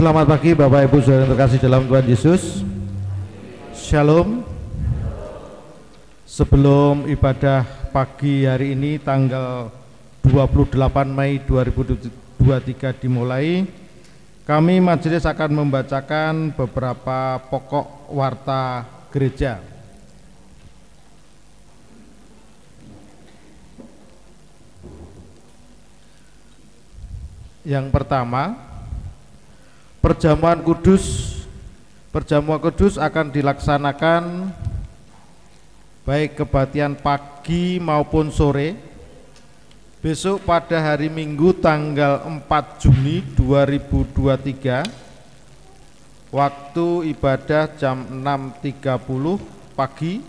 Selamat pagi Bapak Ibu Saudara yang terkasih dalam Tuhan Yesus. Shalom. Sebelum ibadah pagi hari ini tanggal 28 Mei 2023 dimulai, kami majelis akan membacakan beberapa pokok warta gereja. Yang pertama, Perjamuan Kudus akan dilaksanakan baik kebaktian pagi maupun sore besok pada hari Minggu tanggal 4 Juni 2023, waktu ibadah jam 6.30 pagi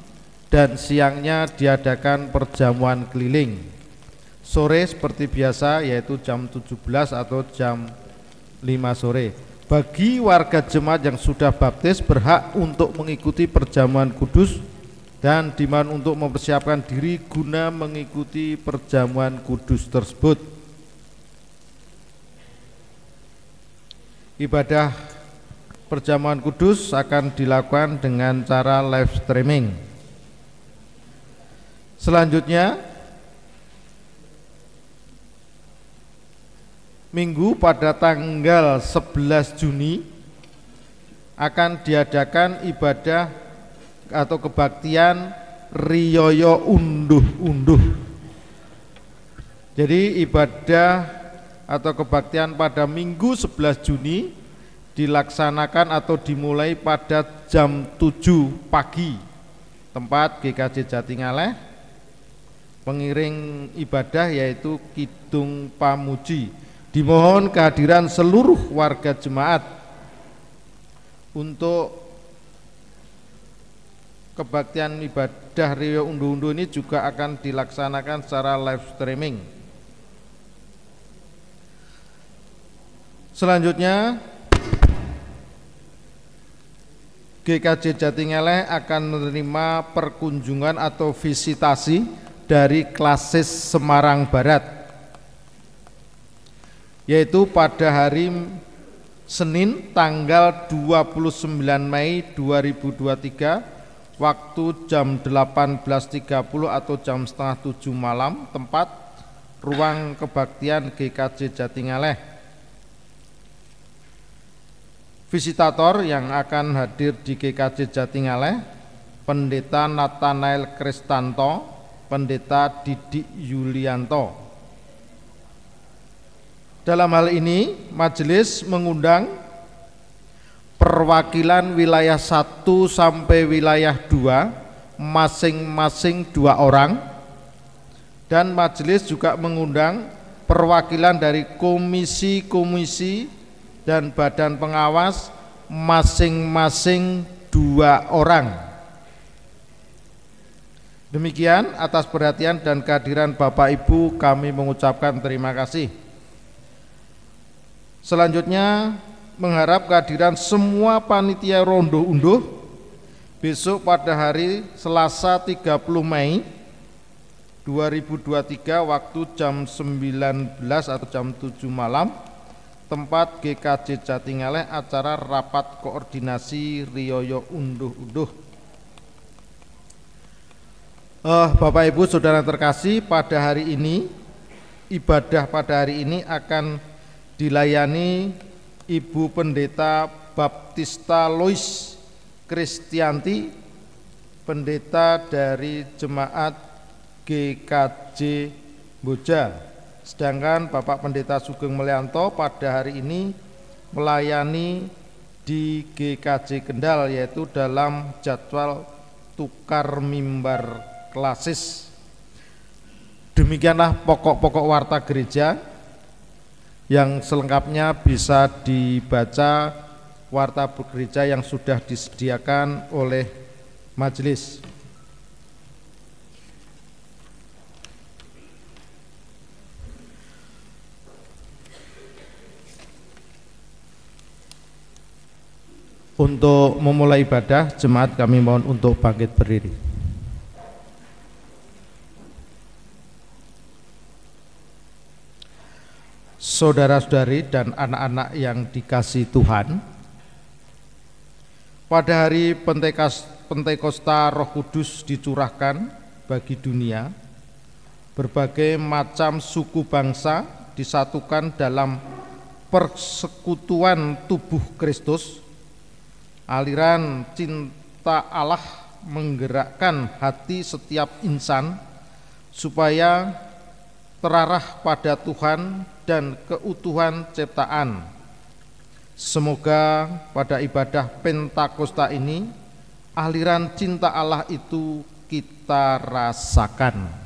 dan siangnya diadakan perjamuan keliling. Sore seperti biasa yaitu jam 17 atau jam 5 sore. Bagi warga jemaat yang sudah baptis berhak untuk mengikuti perjamuan kudus dan dimohon untuk mempersiapkan diri guna mengikuti perjamuan kudus tersebut. Ibadah perjamuan kudus akan dilakukan dengan cara live streaming. Selanjutnya, Minggu pada tanggal 11 Juni akan diadakan ibadah atau kebaktian Riyoyo Unduh-Unduh. Jadi ibadah atau kebaktian pada Minggu 11 Juni dilaksanakan atau dimulai pada jam 7 pagi. Tempat GKJ Jatingaleh. Pengiring ibadah yaitu Kidung Pamuji. Dimohon kehadiran seluruh warga jemaat untuk kebaktian ibadah Riyo Unduh-Unduh ini juga akan dilaksanakan secara live streaming. Selanjutnya, GKJ Jatingaleh akan menerima perkunjungan atau visitasi dari Klasis Semarang Barat, yaitu pada hari Senin tanggal 29 Mei 2023 waktu jam 18.30 atau jam setengah 7 malam, tempat ruang kebaktian GKJ Jatingaleh. Visitator yang akan hadir di GKJ Jatingaleh: Pendeta Nathanael Kristanto, Pendeta Didik Yulianto. Dalam hal ini, majelis mengundang perwakilan wilayah 1 sampai wilayah 2 masing-masing 2 orang, dan majelis juga mengundang perwakilan dari komisi-komisi dan badan pengawas masing-masing 2 orang. Demikian, atas perhatian dan kehadiran Bapak Ibu kami mengucapkan terima kasih. Selanjutnya, mengharap kehadiran semua panitia rondo unduh besok pada hari Selasa 30 Mei 2023 waktu jam 19 atau jam 7 malam, tempat GKJ Jatingaleh, acara rapat koordinasi Riyoyo Unduh-Unduh. Bapak Ibu Saudara terkasih, pada hari ini ibadah pada hari ini akan dilayani Ibu Pendeta Baptista Lois Kristianti, pendeta dari Jemaat GKJ Boja. Sedangkan Bapak Pendeta Sugeng Melyanto pada hari ini melayani di GKJ Kendal, yaitu dalam jadwal tukar mimbar klasis. Demikianlah pokok-pokok warta gereja. Yang selengkapnya bisa dibaca warta gereja yang sudah disediakan oleh majelis. Untuk memulai ibadah, jemaat kami mohon untuk bangkit berdiri. saudara-saudari dan anak-anak yang dikasihi Tuhan, pada hari Pentakosta Roh Kudus dicurahkan bagi dunia. Berbagai macam suku bangsa disatukan dalam persekutuan tubuh Kristus. Aliran cinta Allah menggerakkan hati setiap insan supaya terarah pada Tuhan dan keutuhan ciptaan. Semoga pada ibadah Pentakosta ini aliran cinta Allah itu kita rasakan.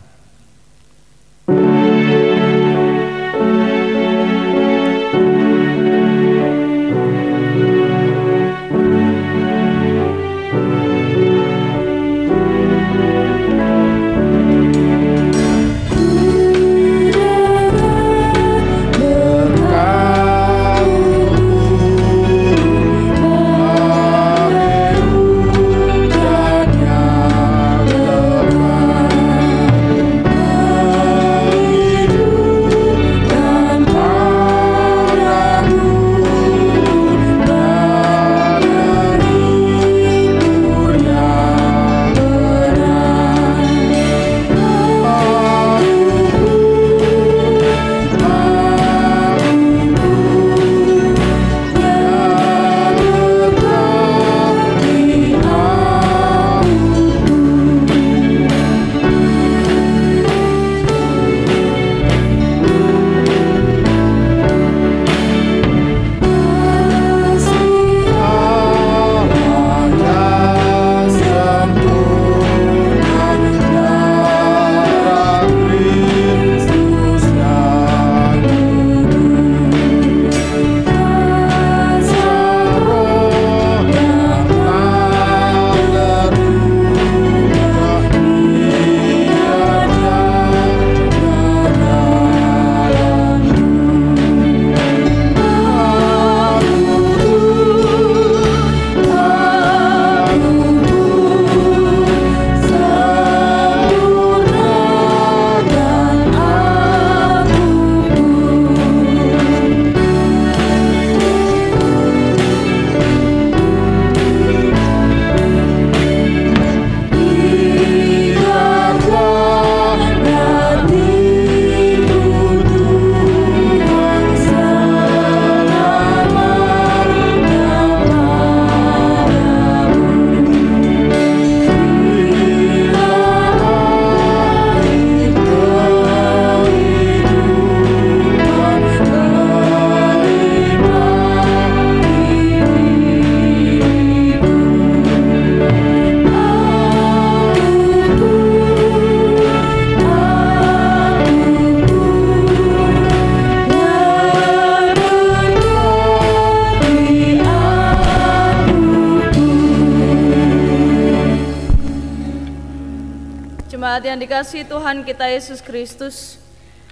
Jemaat yang dikasihi Tuhan kita Yesus Kristus,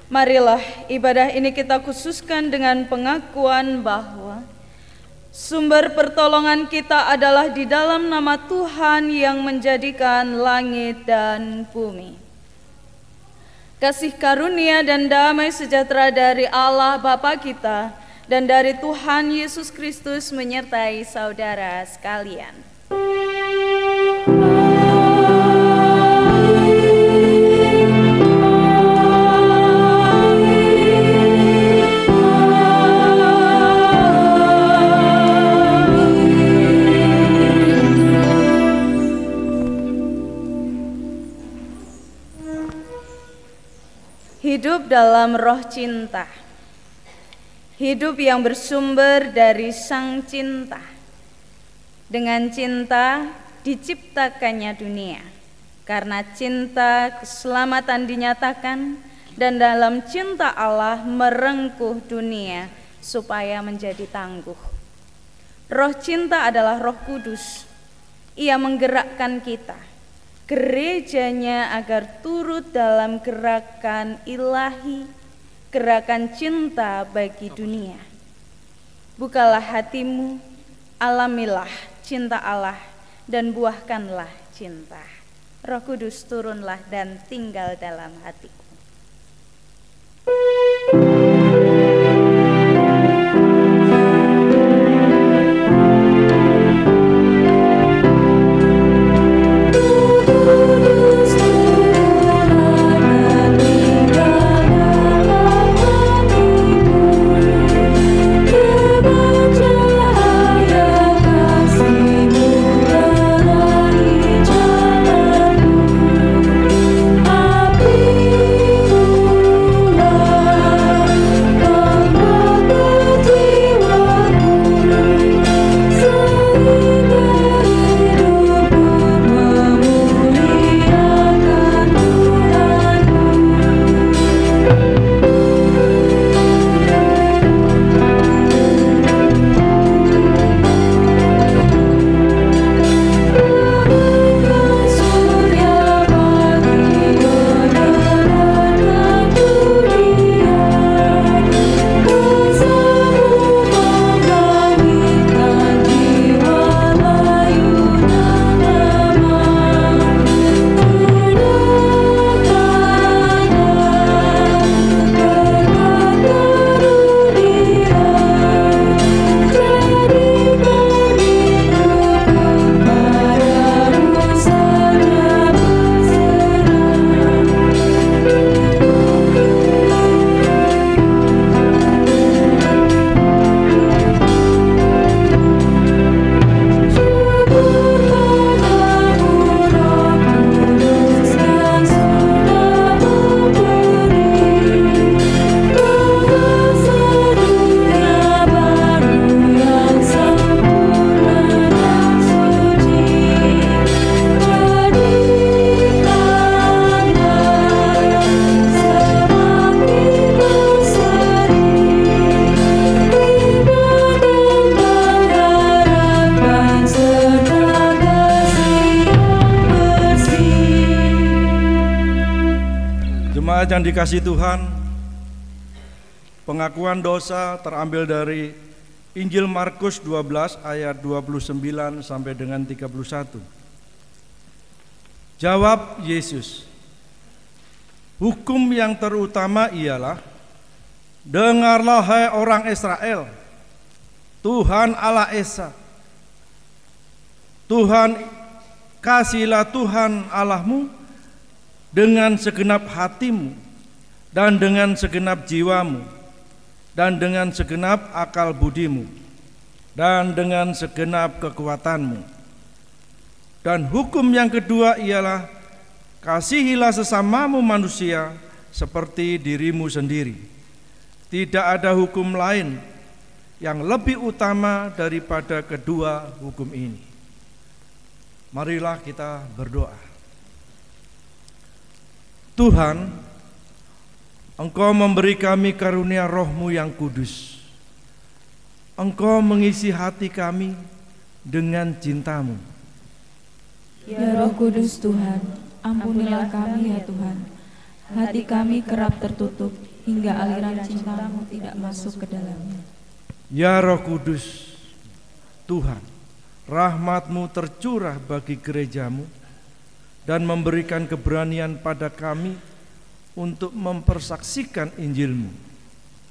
marilah ibadah ini kita khususkan dengan pengakuan bahwa sumber pertolongan kita adalah di dalam nama Tuhan yang menjadikan langit dan bumi. Kasih karunia dan damai sejahtera dari Allah Bapa kita dan dari Tuhan Yesus Kristus menyertai saudara sekalian. Hidup dalam roh cinta, hidup yang bersumber dari Sang Cinta. Dengan cinta diciptakannya dunia, karena cinta keselamatan dinyatakan, dan dalam cinta Allah merengkuh dunia supaya menjadi tangguh. Roh cinta adalah Roh Kudus. Ia menggerakkan kita, gerejanya, agar turut dalam gerakan ilahi, gerakan cinta bagi dunia. Bukalah hatimu, alamilah cinta Allah, dan buahkanlah cinta. Roh Kudus turunlah dan tinggal dalam hatiku. Jemaat yang dikasihi Tuhan, pengakuan dosa terambil dari Injil Markus 12 ayat 29 sampai dengan 31. Jawab Yesus, hukum yang terutama ialah, dengarlah hai orang Israel, Tuhan Allah Esa, Tuhan, kasihilah Tuhan Allahmu dengan segenap hatimu, dan dengan segenap jiwamu, dan dengan segenap akal budimu, dan dengan segenap kekuatanmu. Dan hukum yang kedua ialah, kasihilah sesamamu manusia seperti dirimu sendiri. Tidak ada hukum lain yang lebih utama daripada kedua hukum ini. Marilah kita berdoa. Tuhan, Engkau memberi kami karunia Roh-Mu yang kudus. Engkau mengisi hati kami dengan cinta-Mu. Ya Roh Kudus Tuhan, ampunilah kami ya Tuhan. Hati kami kerap tertutup hingga aliran cinta-Mu tidak masuk ke dalamnya. Ya Roh Kudus Tuhan, rahmat-Mu tercurah bagi gereja-Mu dan memberikan keberanian pada kami untuk mempersaksikan Injil-Mu.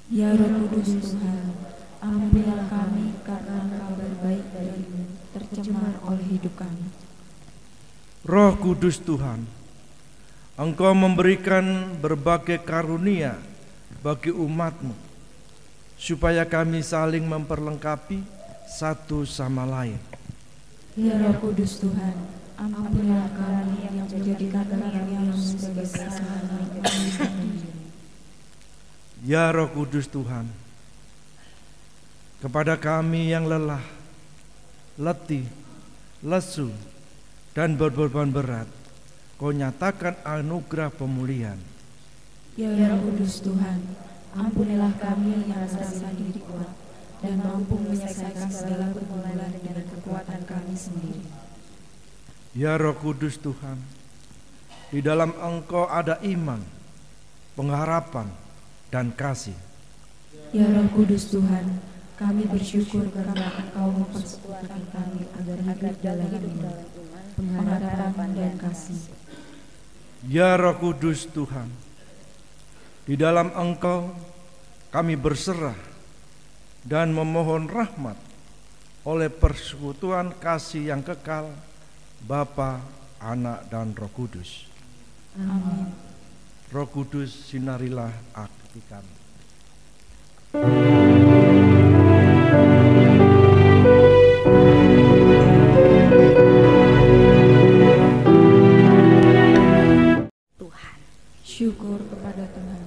Ya Roh Kudus Tuhan, ampunilah kami karena kabar baik dari-Mu tercemar oleh hidup kami. Roh Kudus Tuhan, Engkau memberikan berbagai karunia bagi umat-Mu, supaya kami saling memperlengkapi satu sama lain. Ya Roh Kudus Tuhan, ampunilah kami yang menjadikan kami sebagai sasaran kami. Ya Roh Kudus Tuhan, kepada kami yang lelah, letih, lesu, dan berbeban berat, Kau nyatakan anugerah pemulihan. Ya Roh Kudus Tuhan, ampunilah kami yang merasa diri kuat dan mampu menyelesaikan segala pergumulan dengan kekuatan kami sendiri. Ya Roh Kudus Tuhan, di dalam Engkau ada iman, pengharapan, dan kasih. Ya Roh Kudus Tuhan, kami bersyukur karena Engkau mempersekutukan kami agar hidup dalam iman, pengharapan, dan kasih. Ya Roh Kudus Tuhan, di dalam Engkau kami berserah dan memohon rahmat oleh persekutuan kasih yang kekal, Bapa, Anak, dan Roh Kudus. Amin. Roh Kudus, sinarilah hati kami. Tuhan. Syukur kepada Tuhan.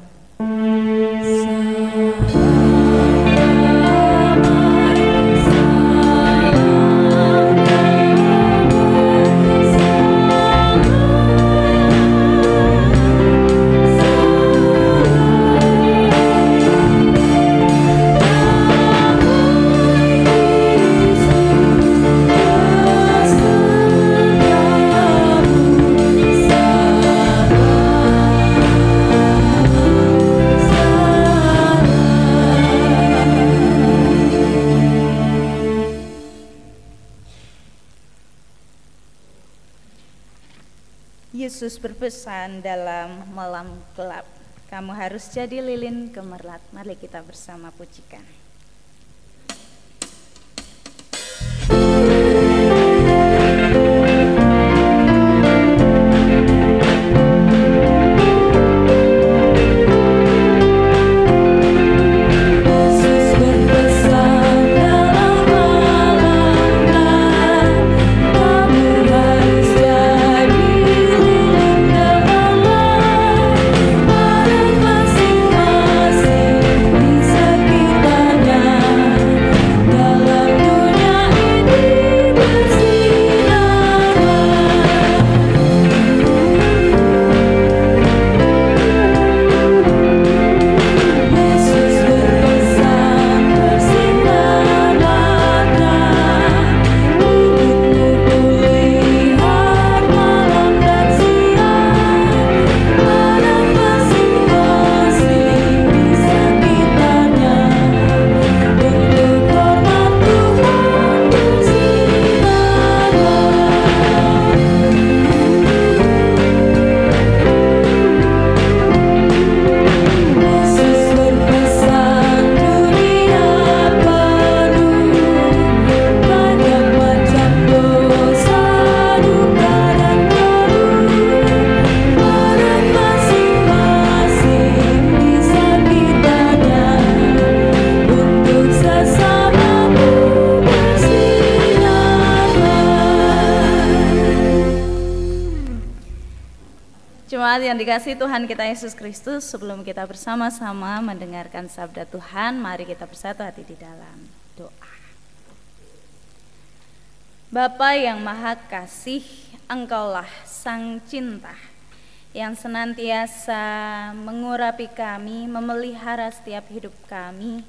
Yesus berpesan dalam malam gelap, kamu harus jadi lilin gemerlap. Mari kita bersama pujikan. Kita yang dikasihi Tuhan kita Yesus Kristus, sebelum kita bersama-sama mendengarkan sabda Tuhan, mari kita bersatu hati di dalam doa. Bapa yang Maha Kasih, Engkaulah Sang Cinta yang senantiasa mengurapi kami, memelihara setiap hidup kami,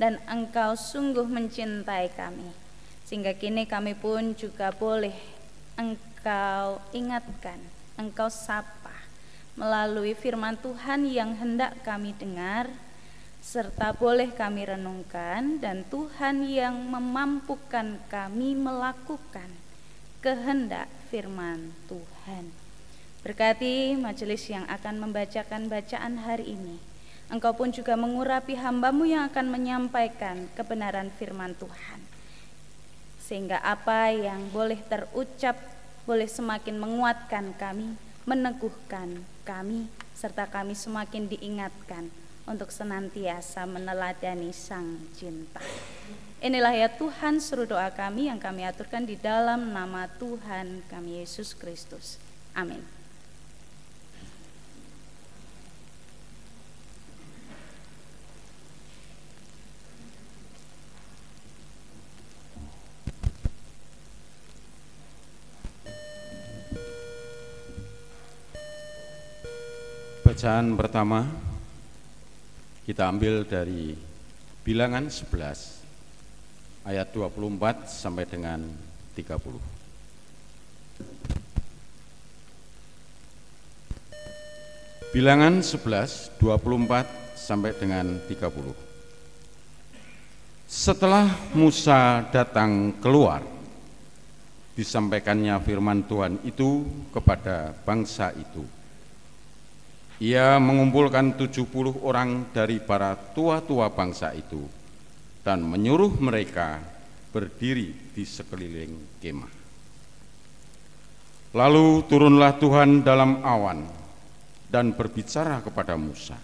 dan Engkau sungguh mencintai kami, sehingga kini kami pun juga boleh Engkau ingatkan, Engkau sapa melalui firman Tuhan yang hendak kami dengar, serta boleh kami renungkan, dan Tuhan yang memampukan kami melakukan kehendak firman Tuhan. Berkati majelis yang akan membacakan bacaan hari ini. Engkau pun juga mengurapi hamba-Mu yang akan menyampaikan kebenaran firman Tuhan, sehingga apa yang boleh terucap boleh semakin menguatkan kami, meneguhkan kami, serta kami semakin diingatkan untuk senantiasa meneladani Sang Cinta. Inilah ya Tuhan seru doa kami yang kami aturkan di dalam nama Tuhan kami Yesus Kristus. Amin. Bacaan pertama kita ambil dari Bilangan 11 ayat 24 sampai dengan 30. Bilangan 11 24 sampai dengan 30. Setelah Musa datang keluar, disampaikannya firman Tuhan itu kepada bangsa itu. Ia mengumpulkan 70 orang dari para tua-tua bangsa itu dan menyuruh mereka berdiri di sekeliling kemah. Lalu turunlah Tuhan dalam awan dan berbicara kepada Musa.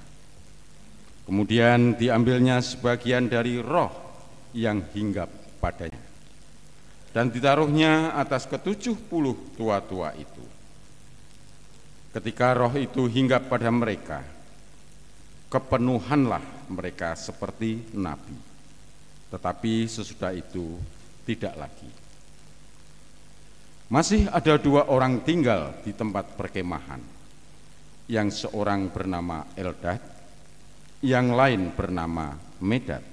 Kemudian diambilnya sebagian dari roh yang hinggap padanya dan ditaruhnya atas ke-70 tua-tua itu. Ketika roh itu hinggap pada mereka, kepenuhanlah mereka seperti nabi, tetapi sesudah itu tidak lagi. Masih ada 2 orang tinggal di tempat perkemahan, yang seorang bernama Eldad, yang lain bernama Medad.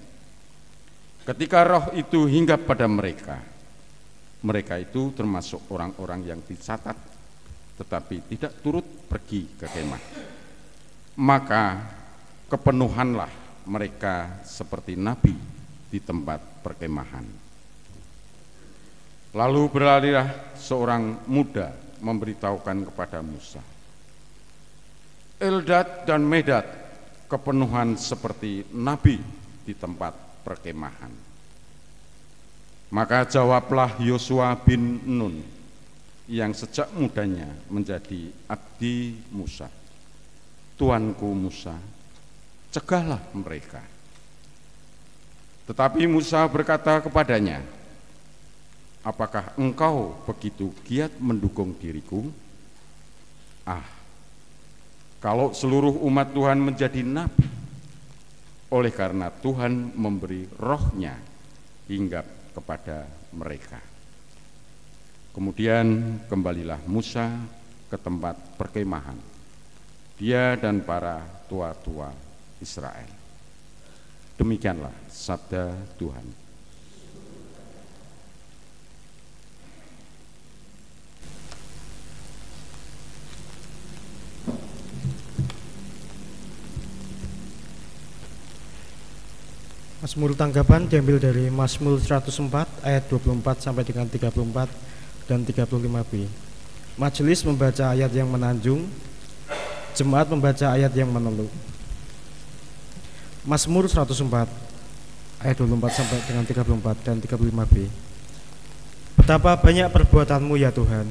Ketika roh itu hinggap pada mereka, mereka itu termasuk orang-orang yang dicatat tetapi tidak turut pergi ke kemah. Maka kepenuhanlah mereka seperti nabi di tempat perkemahan. Lalu berlarilah seorang muda memberitahukan kepada Musa, Eldad dan Medad kepenuhan seperti nabi di tempat perkemahan. Maka jawablah Yosua bin Nun yang sejak mudanya menjadi abdi Musa, Tuanku Musa, cegahlah mereka. Tetapi Musa berkata kepadanya, apakah engkau begitu giat mendukung diriku? Kalau seluruh umat Tuhan menjadi nabi, oleh karena Tuhan memberi rohnya hinggap kepada mereka. Kemudian kembalilah Musa ke tempat perkemahan, dia dan para tua-tua Israel. Demikianlah sabda Tuhan. Mazmur tanggapan diambil dari Mazmur 104 ayat 24 sampai dengan 34 dan 35b. Majelis membaca ayat yang menanjung, jemaat membaca ayat yang menelu. Mazmur 104 ayat 24 sampai dengan 34 dan 35b. Betapa banyak perbuatanmu ya Tuhan,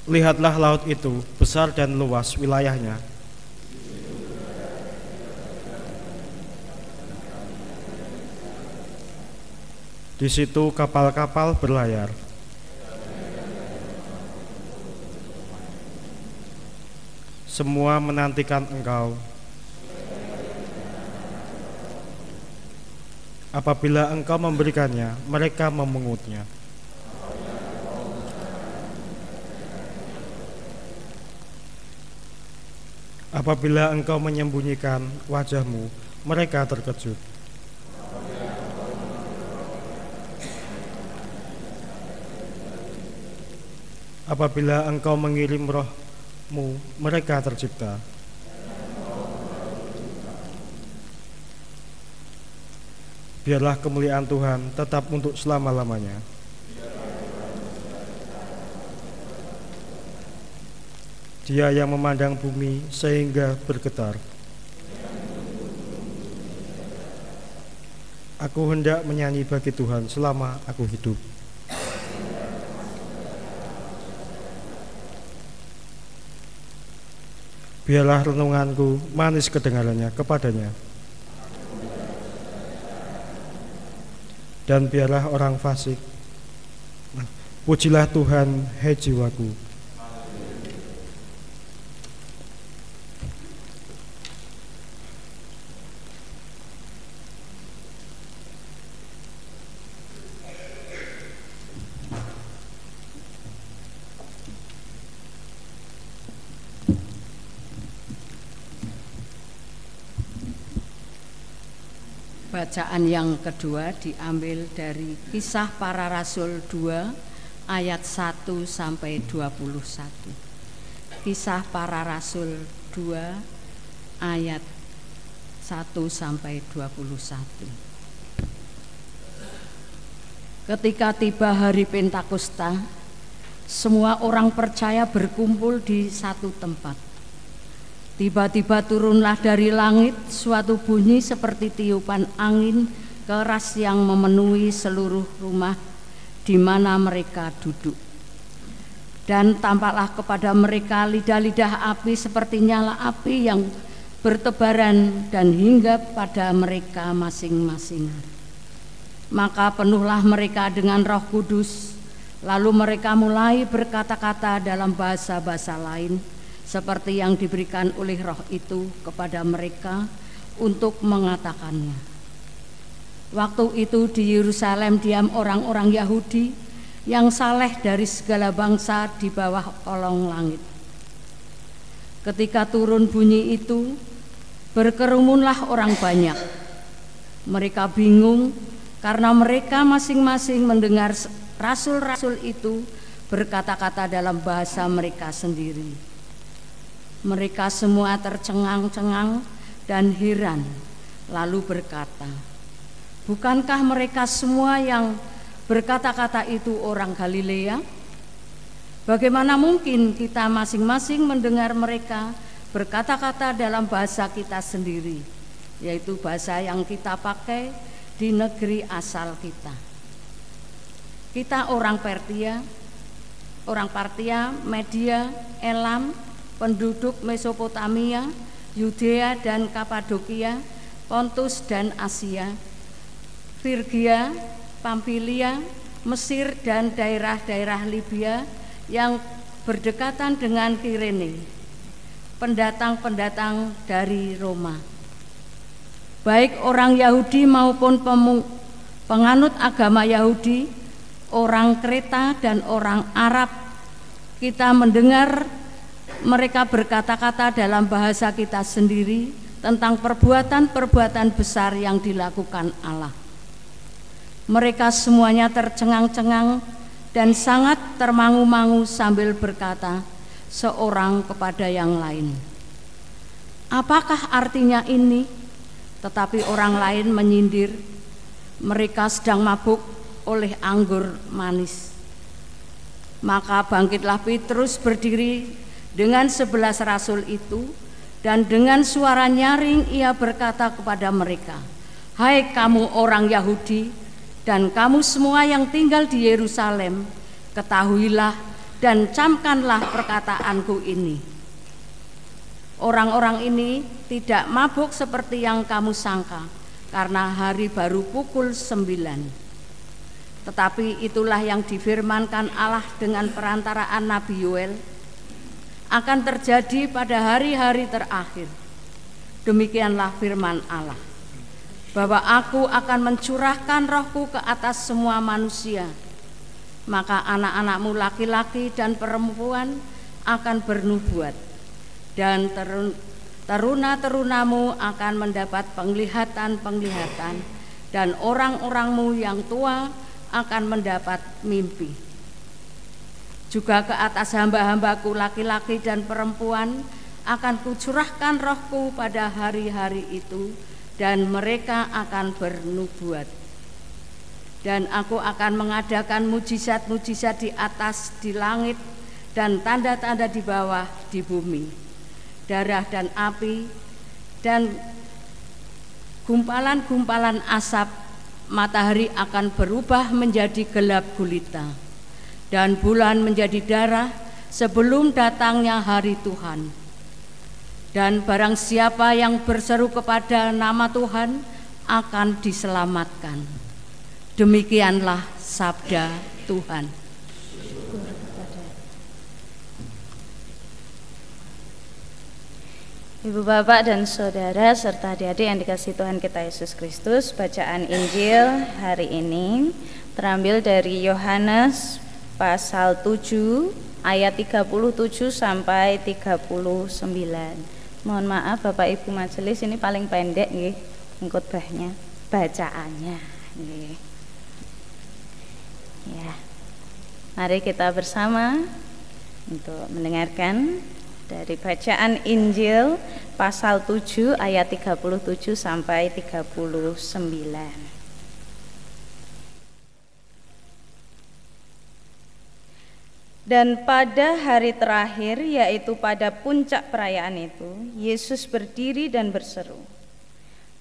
lihatlah laut itu besar dan luas wilayahnya. Di situ kapal-kapal berlayar. Semua menantikan Engkau. Apabila Engkau memberikannya, mereka memungutnya. Apabila Engkau menyembunyikan wajah-Mu, mereka terkejut. Apabila Engkau mengirim Roh-Mu, mereka tercipta. Biarlah kemuliaan Tuhan tetap untuk selama-lamanya. Dia yang memandang bumi sehingga bergetar. Aku hendak menyanyi bagi Tuhan selama aku hidup. Biarlah renunganku manis kedengarannya kepadanya. Dan biarlah orang fasik, pujilah Tuhan, hai jiwaku. Bacaan yang kedua diambil dari Kisah Para Rasul 2 ayat 1 sampai 21. Kisah Para Rasul 2 ayat 1 sampai 21. Ketika tiba hari Pentakosta, semua orang percaya berkumpul di satu tempat. Tiba-tiba turunlah dari langit suatu bunyi seperti tiupan angin keras yang memenuhi seluruh rumah di mana mereka duduk. Dan tampaklah kepada mereka lidah-lidah api seperti nyala api yang bertebaran dan hinggap pada mereka masing-masing. Maka penuhlah mereka dengan Roh Kudus, lalu mereka mulai berkata-kata dalam bahasa-bahasa lain, seperti yang diberikan oleh Roh itu kepada mereka untuk mengatakannya. Waktu itu di Yerusalem diam orang-orang Yahudi yang saleh dari segala bangsa di bawah kolong langit. Ketika turun bunyi itu, berkerumunlah orang banyak. Mereka bingung karena mereka masing-masing mendengar rasul-rasul itu berkata-kata dalam bahasa mereka sendiri. Mereka semua tercengang-cengang dan heran, lalu berkata, "Bukankah mereka semua yang berkata-kata itu orang Galilea? Bagaimana mungkin kita masing-masing mendengar mereka berkata-kata dalam bahasa kita sendiri, yaitu bahasa yang kita pakai di negeri asal kita? Kita orang Partia, Media, Elam, penduduk Mesopotamia, Yudea dan Kapadokia, Pontus dan Asia, Frigia, Pamfilia, Mesir dan daerah-daerah Libya yang berdekatan dengan Kirene, pendatang-pendatang dari Roma, baik orang Yahudi maupun penganut agama Yahudi, orang Kreta dan orang Arab. Kita mendengar mereka berkata-kata dalam bahasa kita sendiri tentang perbuatan-perbuatan besar yang dilakukan Allah. Mereka semuanya tercengang-cengang dan sangat termangu-mangu sambil berkata seorang kepada yang lain, "Apakah artinya ini?" Tetapi orang lain menyindir, "Mereka sedang mabuk oleh anggur manis." Maka bangkitlah Petrus berdiri dengan 11 rasul itu, dan dengan suara nyaring ia berkata kepada mereka, "Hai kamu orang Yahudi dan kamu semua yang tinggal di Yerusalem, ketahuilah dan camkanlah perkataanku ini. Orang-orang ini tidak mabuk seperti yang kamu sangka, karena hari baru pukul 9. Tetapi itulah yang difirmankan Allah dengan perantaraan Nabi Yoel akan terjadi pada hari-hari terakhir. Demikianlah firman Allah, bahwa aku akan mencurahkan rohku ke atas semua manusia. Maka anak-anakmu laki-laki dan perempuan akan bernubuat, dan teruna-terunamu akan mendapat penglihatan-penglihatan, dan orang-orangmu yang tua akan mendapat mimpi. Juga ke atas hamba-hambaku laki-laki dan perempuan akan kucurahkan rohku pada hari-hari itu, dan mereka akan bernubuat. Dan aku akan mengadakan mujizat-mujizat di atas di langit dan tanda-tanda di bawah di bumi, darah dan api dan gumpalan-gumpalan asap. Matahari akan berubah menjadi gelap gulita, dan bulan menjadi darah sebelum datangnya hari Tuhan. Dan barang siapa yang berseru kepada nama Tuhan akan diselamatkan. Demikianlah sabda Tuhan. Ibu, Bapak, dan Saudara serta adik-adik yang dikasihi Tuhan kita Yesus Kristus, bacaan Injil hari ini terambil dari Yohanes pasal 7 ayat 37 sampai 39. Mohon maaf Bapak Ibu majelis, ini paling pendek nggih khotbahnya, bacaannya nggih. Ya. Mari kita bersama untuk mendengarkan dari bacaan Injil pasal 7 ayat 37 sampai 39. Dan pada hari terakhir, yaitu pada puncak perayaan itu, Yesus berdiri dan berseru,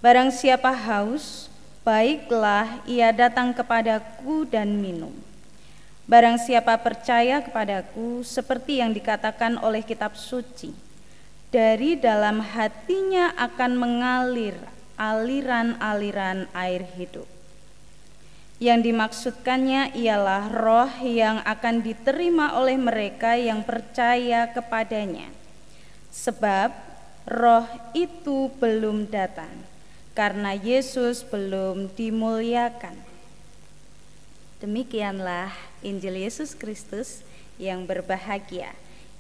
"Barang siapa haus, baiklah ia datang kepadaku dan minum. Barang siapa percaya kepadaku, seperti yang dikatakan oleh kitab suci, dari dalam hatinya akan mengalir aliran-aliran air hidup." Yang dimaksudkannya ialah roh yang akan diterima oleh mereka yang percaya kepadanya. Sebab roh itu belum datang, karena Yesus belum dimuliakan. Demikianlah Injil Yesus Kristus yang berbahagia.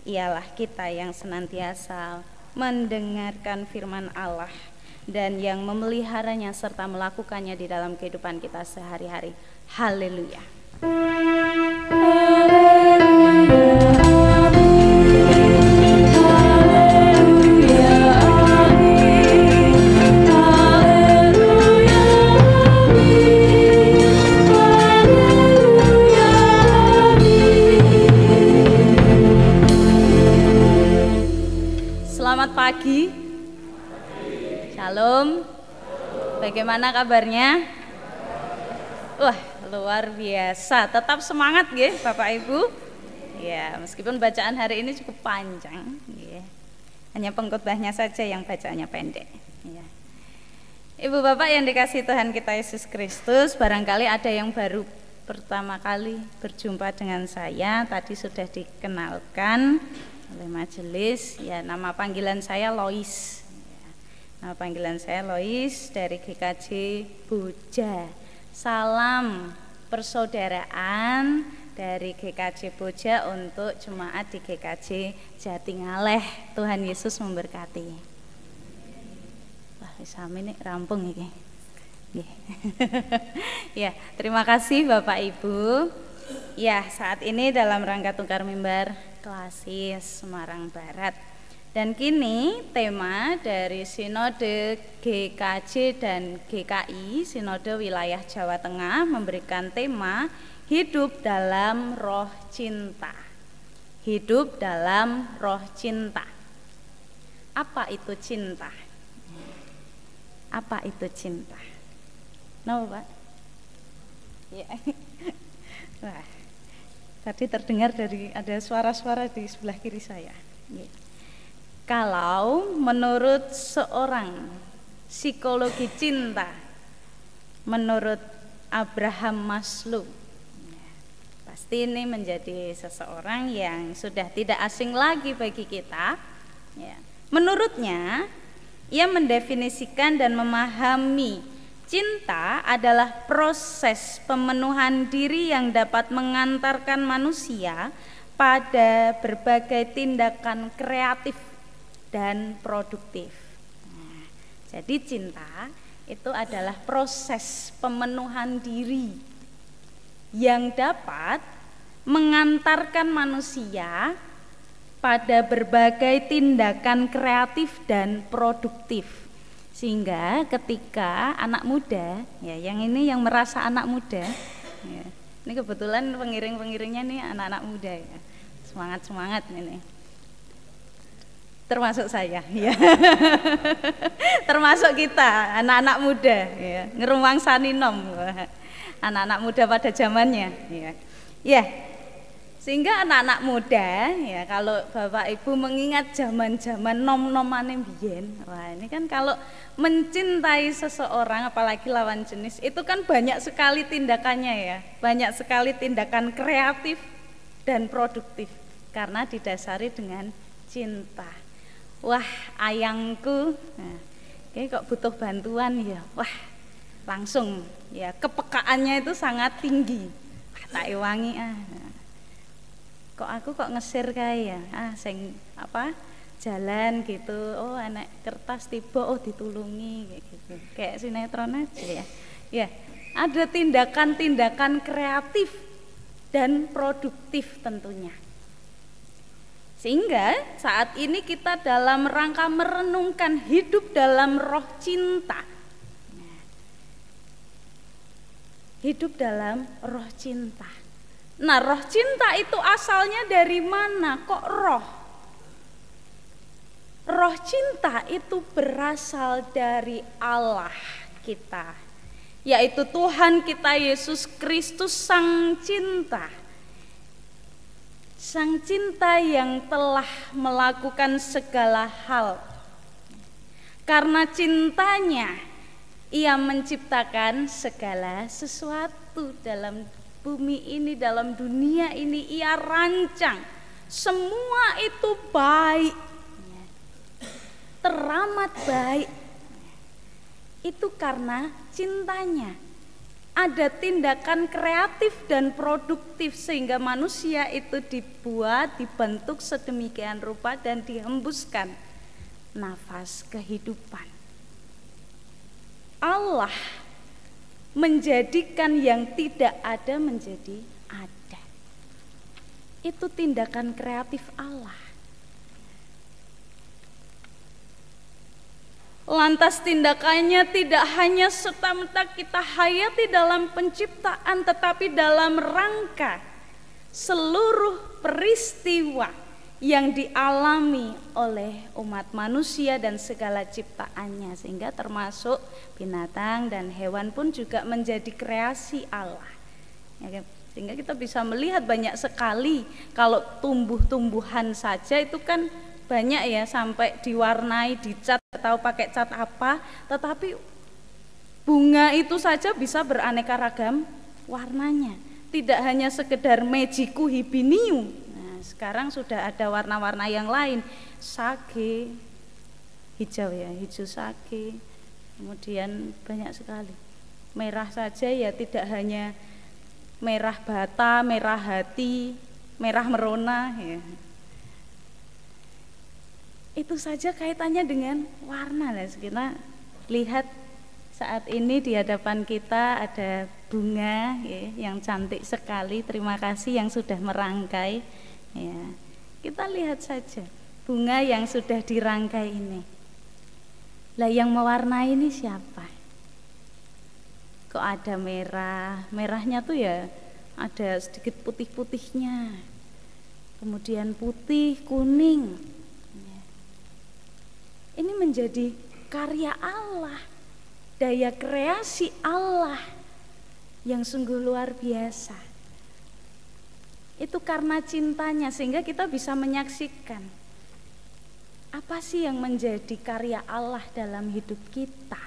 Ialah kita yang senantiasa mendengarkan firman Allah dan yang memeliharanya serta melakukannya di dalam kehidupan kita sehari-hari. Haleluya. Selamat pagi. Shalom. Bagaimana kabarnya? Wah, luar biasa. Tetap semangat nggih Bapak Ibu. Ya, meskipun bacaan hari ini cukup panjang, ya. Hanya pengkhotbahnya saja yang bacaannya pendek, ya. Ibu Bapak yang dikasihi Tuhan kita Yesus Kristus, barangkali ada yang baru pertama kali berjumpa dengan saya. Tadi sudah dikenalkan oleh majelis, ya, nama panggilan saya Lois. Nama panggilan saya Lois dari GKJ Boja. Salam persaudaraan dari GKJ Boja untuk jemaat di GKJ Jatingaleh. Tuhan Yesus memberkati. Wah, sami nih rampung iki. Ya, terima kasih Bapak Ibu. Ya, saat ini dalam rangka tukar mimbar Klasis Semarang Barat. Dan kini tema dari Sinode GKJ dan GKI, Sinode Wilayah Jawa Tengah, memberikan tema Hidup dalam Roh Cinta. Hidup dalam Roh Cinta. Apa itu cinta? Apa itu cinta? No, Pak? Ya. Wah, tadi terdengar dari ada suara-suara di sebelah kiri saya. Ya. Kalau menurut seorang psikologi cinta, menurut Abraham Maslow, pasti ini menjadi seseorang yang sudah tidak asing lagi bagi kita. Ya. Menurutnya, ia mendefinisikan dan memahami cinta adalah proses pemenuhan diri yang dapat mengantarkan manusia pada berbagai tindakan kreatif dan produktif. Nah, jadi cinta itu adalah proses pemenuhan diri yang dapat mengantarkan manusia pada berbagai tindakan kreatif dan produktif. Sehingga ketika anak muda, ya yang ini yang merasa anak muda, ya, ini kebetulan pengiring-pengiringnya nih anak-anak muda ya, semangat ini. Termasuk saya, ya. Termasuk kita, anak-anak muda, ya, ngerumang saninom, anak-anak muda pada zamannya, ya. Ya. Sehingga anak-anak muda, ya kalau Bapak Ibu mengingat zaman-zaman nom-nomane biyen, wah ini kan kalau mencintai seseorang apalagi lawan jenis itu kan banyak sekali tindakannya ya, banyak sekali tindakan kreatif dan produktif karena didasari dengan cinta. Wah ayangku, nah, kok butuh bantuan ya, wah langsung ya kepekaannya itu sangat tinggi, tak iwangi kok aku kok ngesir kae ya, sing apa jalan gitu, oh anak kertas tiba, oh ditulungi kayak gitu, kayak sinetron aja ya. Ya, ada tindakan-tindakan kreatif dan produktif tentunya. Sehingga saat ini kita dalam rangka merenungkan hidup dalam roh cinta. Hidup dalam roh cinta. Nah, roh cinta itu asalnya dari mana? Kok roh? Roh cinta itu berasal dari Allah kita, yaitu Tuhan kita Yesus Kristus Sang Cinta. Sang Cinta yang telah melakukan segala hal. Karena cintanya, Ia menciptakan segala sesuatu dalam bumi ini, dalam dunia ini. Ia rancang semua itu baik, teramat baik. Itu karena cintanya. Ada tindakan kreatif dan produktif sehingga manusia itu dibuat, dibentuk sedemikian rupa dan dihembuskan nafas kehidupan. Allah menjadikan yang tidak ada menjadi ada. Itu tindakan kreatif Allah. Lantas tindakannya tidak hanya serta-merta kita hayati dalam penciptaan, tetapi dalam rangka seluruh peristiwa yang dialami oleh umat manusia dan segala ciptaannya, sehingga termasuk binatang dan hewan pun juga menjadi kreasi Allah. Ya, sehingga kita bisa melihat banyak sekali, kalau tumbuh-tumbuhan saja itu kan banyak ya, sampai diwarnai, dicat atau pakai cat apa, tetapi bunga itu saja bisa beraneka ragam warnanya, tidak hanya sekedar Mejiku hibinium. Nah, sekarang sudah ada warna-warna yang lain, sage, hijau ya, hijau sage, kemudian banyak sekali. Merah saja ya, tidak hanya merah bata, merah hati, merah merona ya. Itu saja kaitannya dengan warna. Nah, kita lihat saat ini di hadapan kita ada bunga ya, yang cantik sekali. Terima kasih yang sudah merangkai ya. Kita lihat saja bunga yang sudah dirangkai ini. Lah yang mewarnai ini siapa? Kok ada merah? Merahnya tuh ya ada sedikit putih-putihnya, kemudian putih, kuning. Ini menjadi karya Allah, daya kreasi Allah yang sungguh luar biasa. Itu karena cintanya, sehingga kita bisa menyaksikan apa sih yang menjadi karya Allah dalam hidup kita.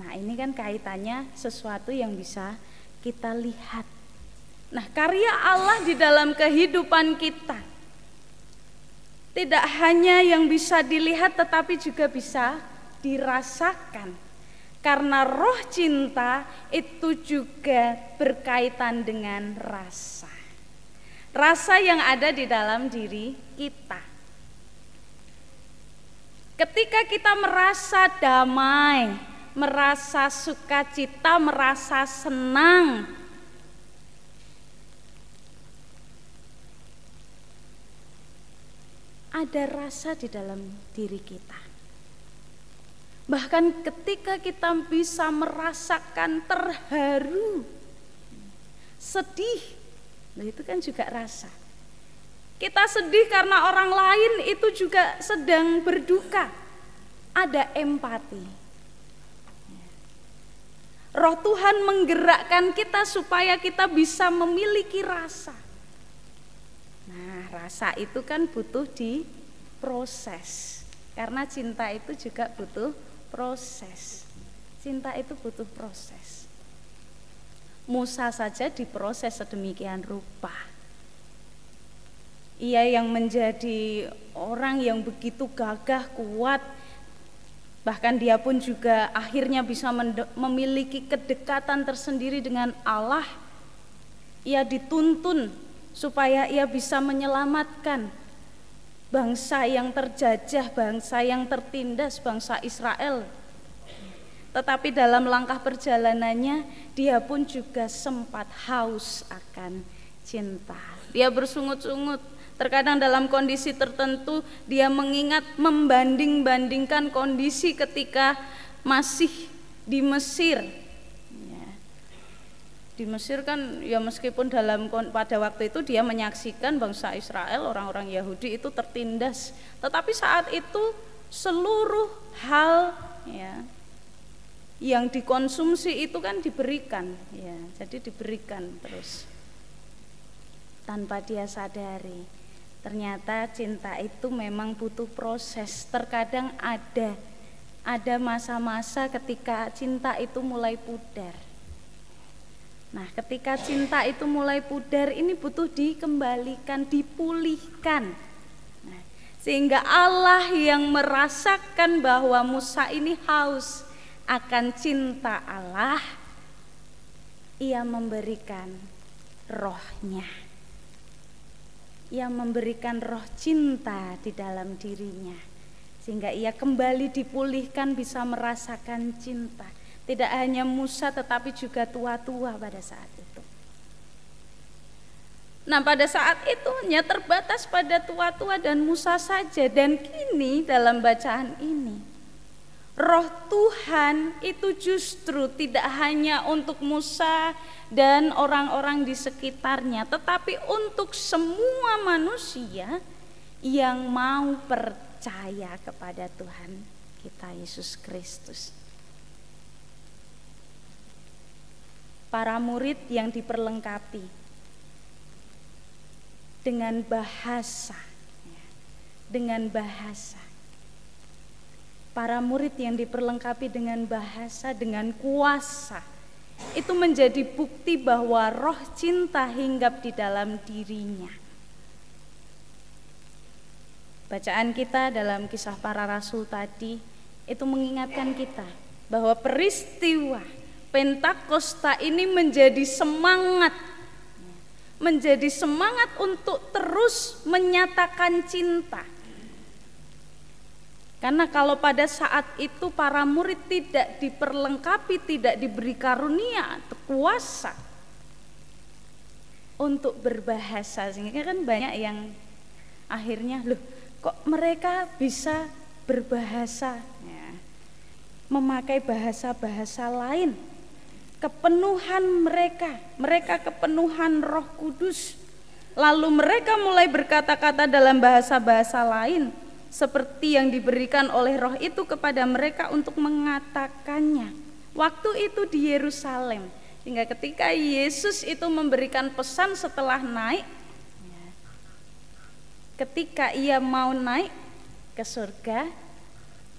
Nah, ini kan kaitannya sesuatu yang bisa kita lihat. Nah, karya Allah di dalam kehidupan kita tidak hanya yang bisa dilihat tetapi juga bisa dirasakan. Karena roh cinta itu juga berkaitan dengan rasa. Rasa yang ada di dalam diri kita. Ketika kita merasa damai, merasa sukacita, merasa senang, ada rasa di dalam diri kita. Bahkan ketika kita bisa merasakan terharu, sedih, itu kan juga rasa. Kita sedih karena orang lain itu juga sedang berduka. Ada empati. Roh Tuhan menggerakkan kita supaya kita bisa memiliki rasa. Nah, rasa itu kan butuh diproses. Karena cinta itu juga butuh proses. Cinta itu butuh proses. Musa saja diproses sedemikian rupa. Ia yang menjadi orang yang begitu gagah, kuat, bahkan dia pun juga akhirnya bisa memiliki kedekatan tersendiri dengan Allah. Ia dituntun supaya ia bisa menyelamatkan bangsa yang terjajah, bangsa yang tertindas, bangsa Israel. Tetapi dalam langkah perjalanannya, dia pun juga sempat haus akan cinta. Dia bersungut-sungut, terkadang dalam kondisi tertentu dia mengingat, membanding-bandingkan kondisi ketika masih di Mesir. Di Mesir kan ya meskipun pada waktu itu dia menyaksikan bangsa Israel, orang-orang Yahudi itu tertindas, tetapi saat itu seluruh hal ya yang dikonsumsi itu kan diberikan, ya, jadi diberikan terus tanpa dia sadari. Ternyata cinta itu memang butuh proses. Terkadang ada masa-masa ketika cinta itu mulai pudar. Nah, ketika cinta itu mulai pudar, ini butuh dikembalikan, dipulihkan. Nah, sehingga Allah yang merasakan bahwa Musa ini haus akan cinta Allah, ia memberikan rohnya. Ia memberikan roh cinta di dalam dirinya, sehingga ia kembali dipulihkan, bisa merasakan cinta. Tidak hanya Musa tetapi juga tua-tua pada saat itu. Nah, pada saat itu hanya terbatas pada tua-tua dan Musa saja. Dan kini dalam bacaan ini, roh Tuhan itu justru tidak hanya untuk Musa dan orang-orang di sekitarnya, tetapi untuk semua manusia yang mau percaya kepada Tuhan kita Yesus Kristus. Para murid yang diperlengkapi dengan bahasa, para murid yang diperlengkapi dengan bahasa, dengan kuasa, itu menjadi bukti bahwa roh cinta hinggap di dalam dirinya. Bacaan kita dalam Kisah Para Rasul tadi itu mengingatkan kita bahwa peristiwa Pentakosta ini menjadi semangat untuk terus menyatakan cinta. Karena kalau pada saat itu para murid tidak diperlengkapi, tidak diberi karunia atau kuasa untuk berbahasa, sehingga kan banyak yang akhirnya loh kok mereka bisa berbahasa, ya, memakai bahasa-bahasa lain. Kepenuhan mereka kepenuhan Roh Kudus. Lalu mereka mulai berkata-kata dalam bahasa-bahasa lain seperti yang diberikan oleh Roh itu kepada mereka untuk mengatakannya. Waktu itu di Yerusalem, sehingga ketika Yesus itu memberikan pesan setelah naik, ketika ia mau naik ke surga,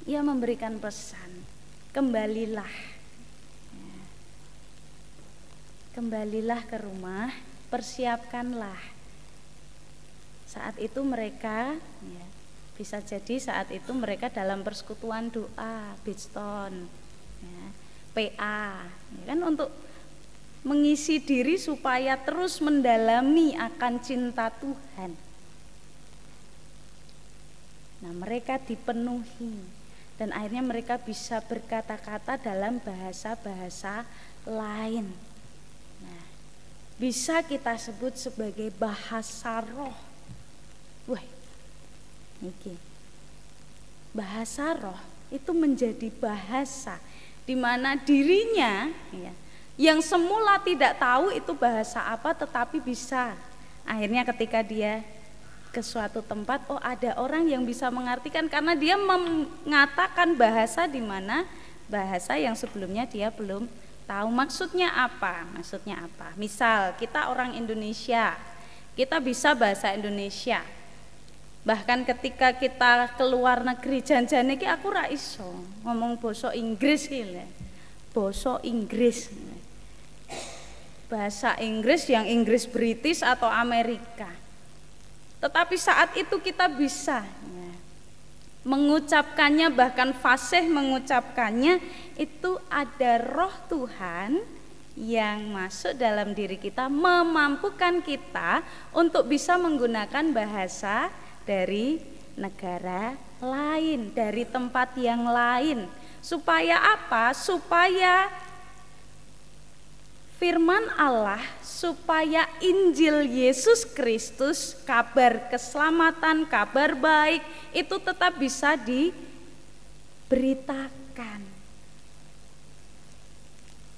ia memberikan pesan, kembalilah ke rumah persiapkanlah. Saat itu mereka, ya, bisa jadi saat itu mereka dalam persekutuan doa, Bidstone, ya, PA, ya kan, untuk mengisi diri supaya terus mendalami akan cinta Tuhan. Nah, mereka dipenuhi dan akhirnya mereka bisa berkata-kata dalam bahasa-bahasa lain. Nah, bisa kita sebut sebagai bahasa roh. Wah, ini bahasa roh itu menjadi bahasa di mana dirinya, ya, yang semula tidak tahu itu bahasa apa, tetapi bisa akhirnya ketika dia ke suatu tempat, oh ada orang yang bisa mengartikan karena dia mengatakan bahasa di mana bahasa yang sebelumnya dia belum tahu maksudnya apa. Misal kita orang Indonesia, kita bisa bahasa Indonesia. Bahkan ketika kita keluar negeri janjane iki aku ra iso ngomong basa Inggris iki. Basa Inggris. Bahasa Inggris yang Inggris British atau Amerika. Tetapi saat itu kita bisa, ya, mengucapkannya, bahkan fasih mengucapkannya, itu ada roh Tuhan yang masuk dalam diri kita, memampukan kita untuk bisa menggunakan bahasa dari negara lain, dari tempat yang lain. Supaya apa? Supaya firman Allah, supaya Injil Yesus Kristus, kabar keselamatan, kabar baik itu tetap bisa diberitakan.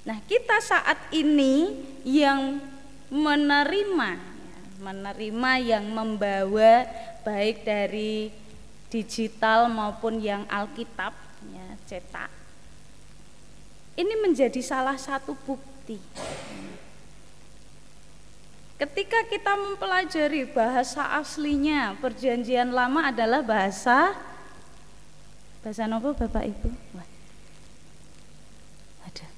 Nah, kita saat ini yang menerima yang membawa baik dari digital maupun yang Alkitab, ya, cetak. Ini menjadi salah satu bukti. Ketika kita mempelajari bahasa aslinya, Perjanjian Lama adalah bahasa apa Bapak Ibu? Ada.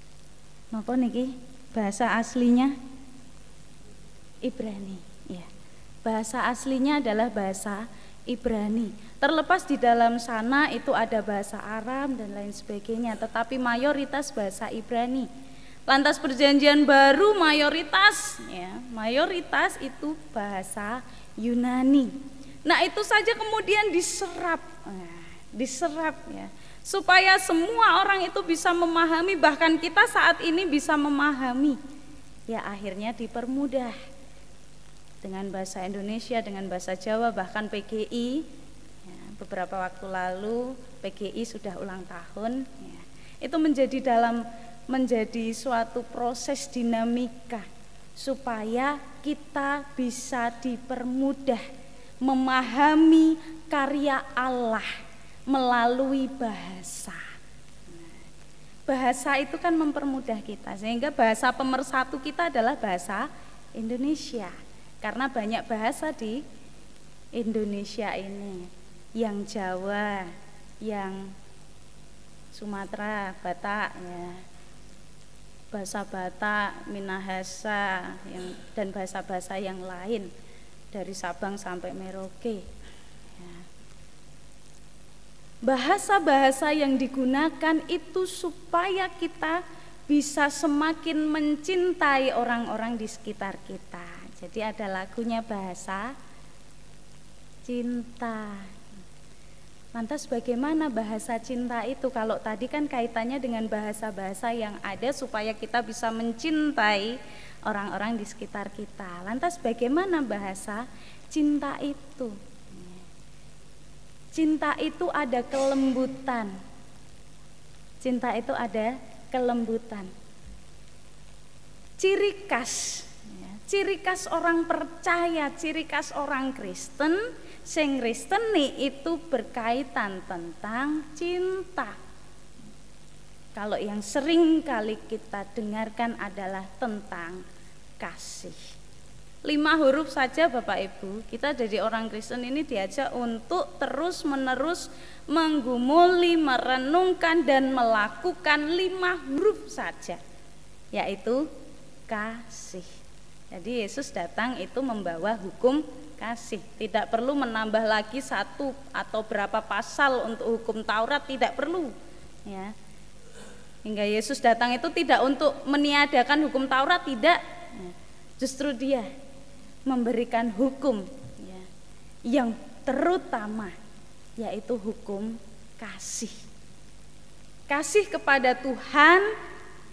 Napa niki? Bahasa aslinya Ibrani, ya. Bahasa aslinya adalah bahasa Ibrani. Terlepas di dalam sana itu ada bahasa Aram dan lain sebagainya, tetapi mayoritas bahasa Ibrani. Lantas Perjanjian Baru mayoritas itu bahasa Yunani. Nah, itu saja kemudian diserap ya, supaya semua orang itu bisa memahami, bahkan kita saat ini bisa memahami. Ya, akhirnya dipermudah dengan bahasa Indonesia, dengan bahasa Jawa, bahkan PGI, ya, beberapa waktu lalu PGI sudah ulang tahun, ya. Itu menjadi suatu proses dinamika supaya kita bisa dipermudah memahami karya Allah melalui bahasa. Bahasa itu kan mempermudah kita, sehingga bahasa pemersatu kita adalah bahasa Indonesia. Karena banyak bahasa di Indonesia ini, yang Jawa, yang Sumatera, Batak, ya, bahasa Batak, Minahasa, dan bahasa-bahasa yang lain dari Sabang sampai Merauke. Ya. Bahasa-bahasa yang digunakan itu supaya kita bisa semakin mencintai orang-orang di sekitar kita. Jadi ada lagunya bahasa cinta. Lantas bagaimana bahasa cinta itu? Kalau tadi kan kaitannya dengan bahasa-bahasa yang ada supaya kita bisa mencintai orang-orang di sekitar kita. Lantas bagaimana bahasa cinta itu? Cinta itu ada kelembutan. Cinta itu ada kelembutan. Ciri khas orang percaya, ciri khas orang Kristen, sing Kristeni itu berkaitan tentang cinta. Kalau yang sering kali kita dengarkan adalah tentang kasih. 5 huruf saja Bapak Ibu, kita jadi orang Kristen ini diajak untuk terus-menerus menggumuli, merenungkan dan melakukan 5 huruf saja, yaitu kasih. Jadi Yesus datang itu membawa hukum kasih, tidak perlu menambah lagi satu atau berapa pasal untuk hukum Taurat, tidak perlu ya. Hingga Yesus datang itu tidak untuk meniadakan hukum Taurat, tidak, justru dia memberikan hukum ya, yang terutama yaitu hukum kasih. Kasih kepada Tuhan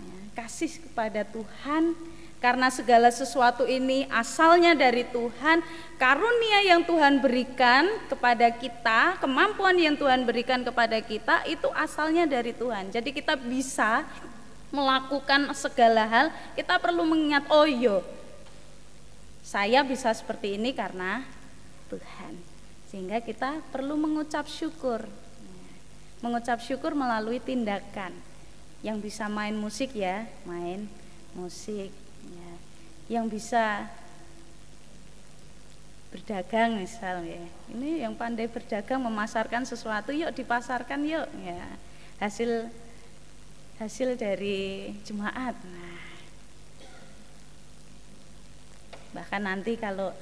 ya, kasih kepada Tuhan. Karena segala sesuatu ini asalnya dari Tuhan, karunia yang Tuhan berikan kepada kita, kemampuan yang Tuhan berikan kepada kita itu asalnya dari Tuhan. Jadi kita bisa melakukan segala hal, kita perlu mengingat, oh yo, saya bisa seperti ini karena Tuhan. Sehingga kita perlu mengucap syukur. Mengucap syukur melalui tindakan. Yang bisa main musik ya, main musik. Yang bisa berdagang misal ya, ini yang pandai berdagang memasarkan sesuatu, yuk dipasarkan yuk ya, hasil dari jemaat. Nah, bahkan nanti kalau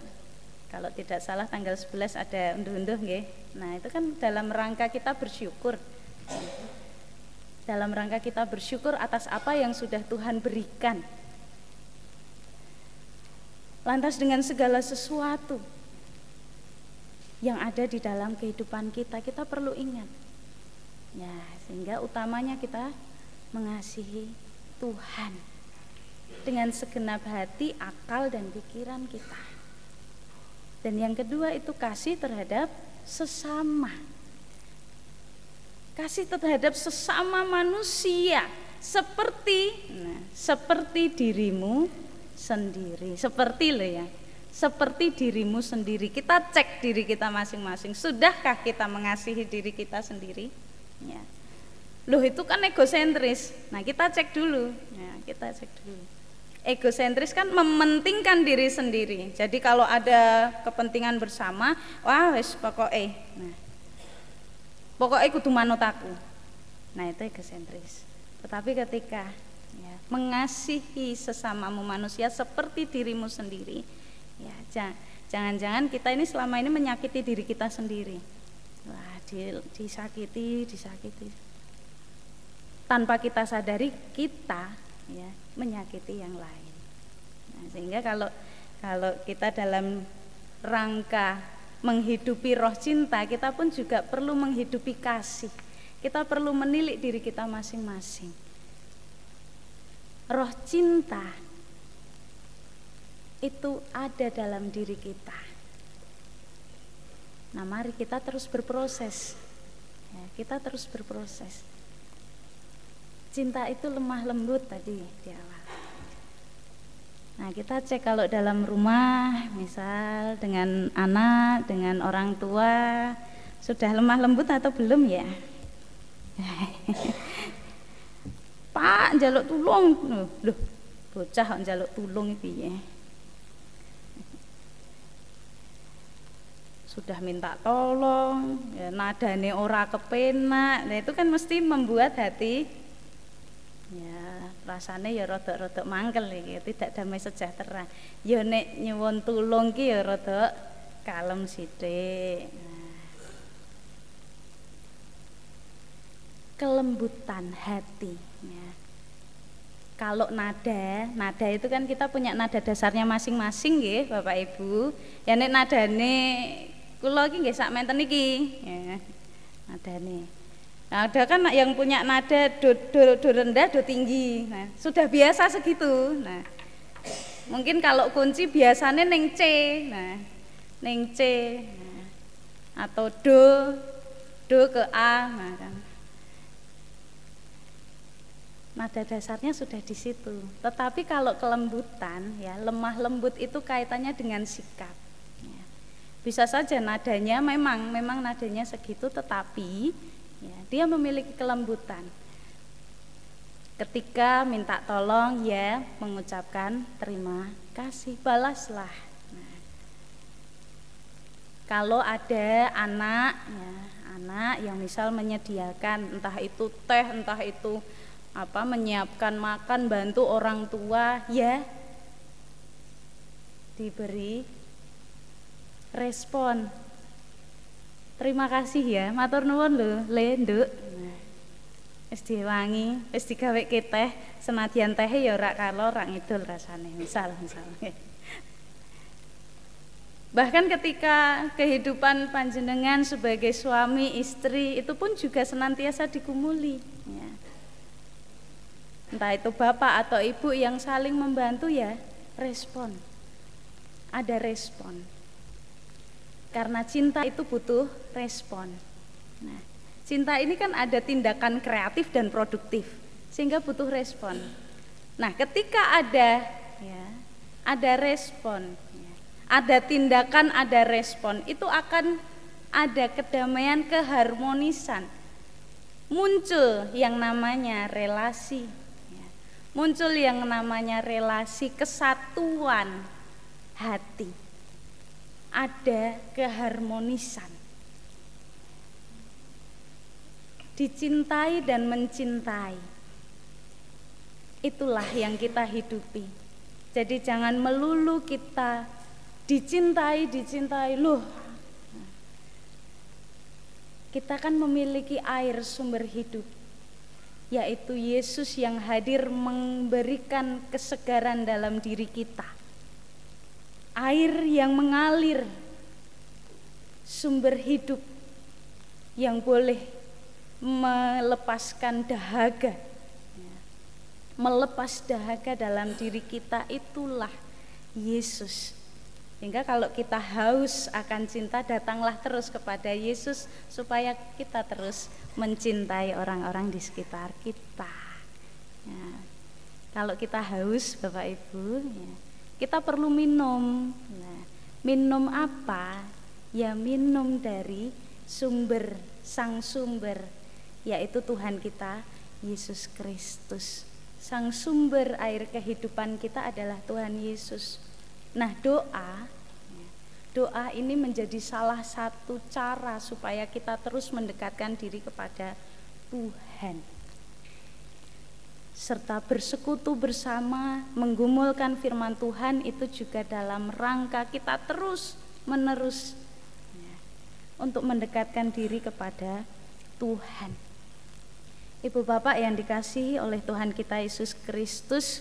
tidak salah tanggal 11 ada unduh-unduh nggih. Nah itu kan dalam rangka kita bersyukur, dalam rangka kita bersyukur atas apa yang sudah Tuhan berikan. Lantas dengan segala sesuatu yang ada di dalam kehidupan kita, kita perlu ingat ya, sehingga utamanya kita mengasihi Tuhan dengan segenap hati, akal dan pikiran kita. Dan yang kedua itu kasih terhadap sesama. Kasih terhadap sesama manusia seperti dirimu sendiri, seperti lo ya, seperti dirimu sendiri. Kita cek diri kita masing-masing, sudahkah kita mengasihi diri kita sendiri? Ya. Loh itu kan egosentris. Nah kita cek dulu, ya, kita cek dulu. Egosentris kan mementingkan diri sendiri. Jadi kalau ada kepentingan bersama, wah wis pokoknya, nah, pokoknya kudu manut aku. Nah itu egosentris. Tetapi ketika ya, mengasihi sesamamu manusia seperti dirimu sendiri, ya jangan-jangan kita ini selama ini menyakiti diri kita sendiri. Wah, disakiti tanpa kita sadari kita ya menyakiti yang lain. Nah, sehingga kalau kita dalam rangka menghidupi roh cinta, kita pun juga perlu menghidupi kasih. Kita perlu menilik diri kita masing-masing. Roh cinta itu ada dalam diri kita. Nah mari kita terus berproses ya, kita terus berproses. Cinta itu lemah lembut tadi di awal. Nah kita cek kalau dalam rumah misal dengan anak, dengan orang tua, sudah lemah lembut atau belum ya? Pak njaluk tulung, loh bocah kok njaluk tulung piye? Sudah minta tolong, ya, nadane ora kepenak, nah itu kan mesti membuat hati, ya rasanya ya rodok-rodok mangkel ya, tidak damai sejahtera. Ya nek nyuwun tulung ki ya rodok kalem sithik. Kelembutan hati ya. Kalau nada itu kan kita punya nada dasarnya masing-masing nggih Bapak Ibu. Ya nek nadane kula iki nggih sak menten iki ya. Nadane. Nah, ada kan yang punya nada do rendah, do tinggi. Nah, sudah biasa segitu. Nah, mungkin kalau kunci biasanya ning C. Nah, ning C. Nah, atau do ke A, nah kan. Nada dasarnya sudah di situ. Tetapi kalau kelembutan, ya lemah lembut itu kaitannya dengan sikap. Ya. Bisa saja nadanya memang nadanya segitu, tetapi ya, dia memiliki kelembutan. Ketika minta tolong, ya mengucapkan terima kasih, balaslah. Nah, kalau ada anak yang misal menyediakan entah itu teh, entah itu menyiapkan makan, bantu orang tua, ya diberi respon. Terima kasih ya, matur nuwun lho, Le Nduk. Wis diwangi, wis digaweke teh, senadyan teh ya ora kalor, ora ngidul rasane. Misal. Bahkan ketika kehidupan panjenengan sebagai suami istri itu pun juga senantiasa digumuli. Ya. Entah itu bapak atau ibu yang saling membantu ya, respon. Ada respon. Karena cinta itu butuh respon. Nah, cinta ini kan ada tindakan kreatif dan produktif, sehingga butuh respon. Nah, ketika ada respon, ya, ada tindakan, ada respon, itu akan ada kedamaian, keharmonisan. Muncul yang namanya relasi, ya, muncul yang namanya relasi kesatuan hati. Ada keharmonisan. Dicintai dan mencintai. Itulah yang kita hidupi. Jadi jangan melulu kita dicintai loh. Kita kan memiliki air sumber hidup, yaitu Yesus yang hadir memberikan kesegaran dalam diri kita. Air yang mengalir, sumber hidup yang boleh melepaskan dahaga, melepas dahaga dalam diri kita, itulah Yesus. Sehingga kalau kita haus akan cinta, datanglah terus kepada Yesus supaya kita terus mencintai orang-orang di sekitar kita. Ya. Kalau kita haus, Bapak Ibu, ya, kita perlu minum. Nah, minum apa? Ya minum dari sumber, sang sumber, yaitu Tuhan kita, Yesus Kristus. Sang sumber air kehidupan kita adalah Tuhan Yesus. Nah, doa ini menjadi salah satu cara supaya kita terus mendekatkan diri kepada Tuhan, serta bersekutu bersama, menggumulkan firman Tuhan itu juga dalam rangka kita terus menerus untuk mendekatkan diri kepada Tuhan. Ibu bapak yang dikasihi oleh Tuhan kita Yesus Kristus,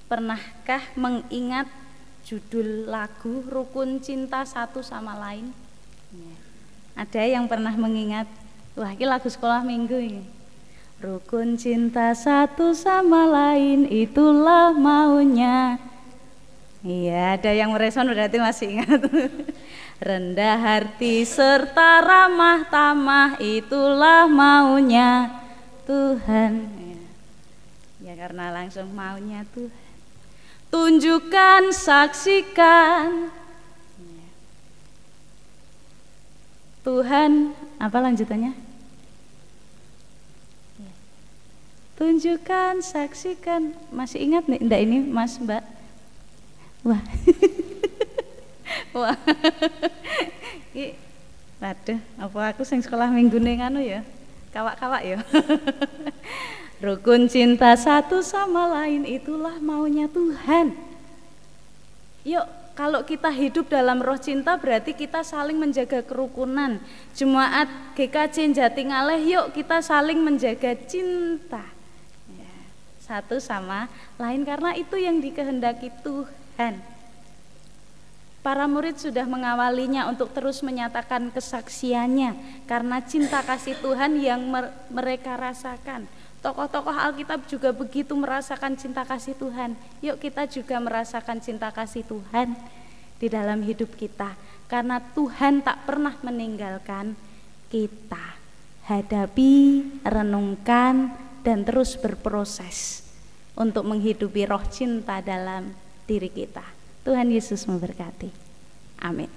pernahkah mengingat judul lagu Rukun Cinta Satu Sama Lain? Ada yang pernah mengingat? Wah, ini lagu sekolah minggu ini. Rukun cinta satu sama lain, itulah maunya. Iya, ada yang merespon, berarti masih ingat. Rendah hati serta ramah tamah, itulah maunya Tuhan. Ya, karena langsung maunya Tuhan. Tunjukkan, saksikan. Tuhan, apa lanjutannya? Tunjukkan, saksikan. Masih ingat nih, enggak ini Mas Mbak? Wah. Wah. Waduh, apa aku sing sekolah minggu ning anu ya? Kawak-kawak ya. Rukun cinta satu sama lain, itulah maunya Tuhan. Yuk, kalau kita hidup dalam roh cinta berarti kita saling menjaga kerukunan. Jemaat GKJ Jatingaleh, yuk kita saling menjaga cinta ya, satu sama lain, karena itu yang dikehendaki Tuhan. Para murid sudah mengawalinya untuk terus menyatakan kesaksiannya karena cinta kasih Tuhan yang mereka rasakan. Tokoh-tokoh Alkitab juga begitu merasakan cinta kasih Tuhan. Yuk kita juga merasakan cinta kasih Tuhan di dalam hidup kita, karena Tuhan tak pernah meninggalkan kita. Hadapi, renungkan, dan terus berproses untuk menghidupi roh cinta dalam diri kita. Tuhan Yesus memberkati. Amin.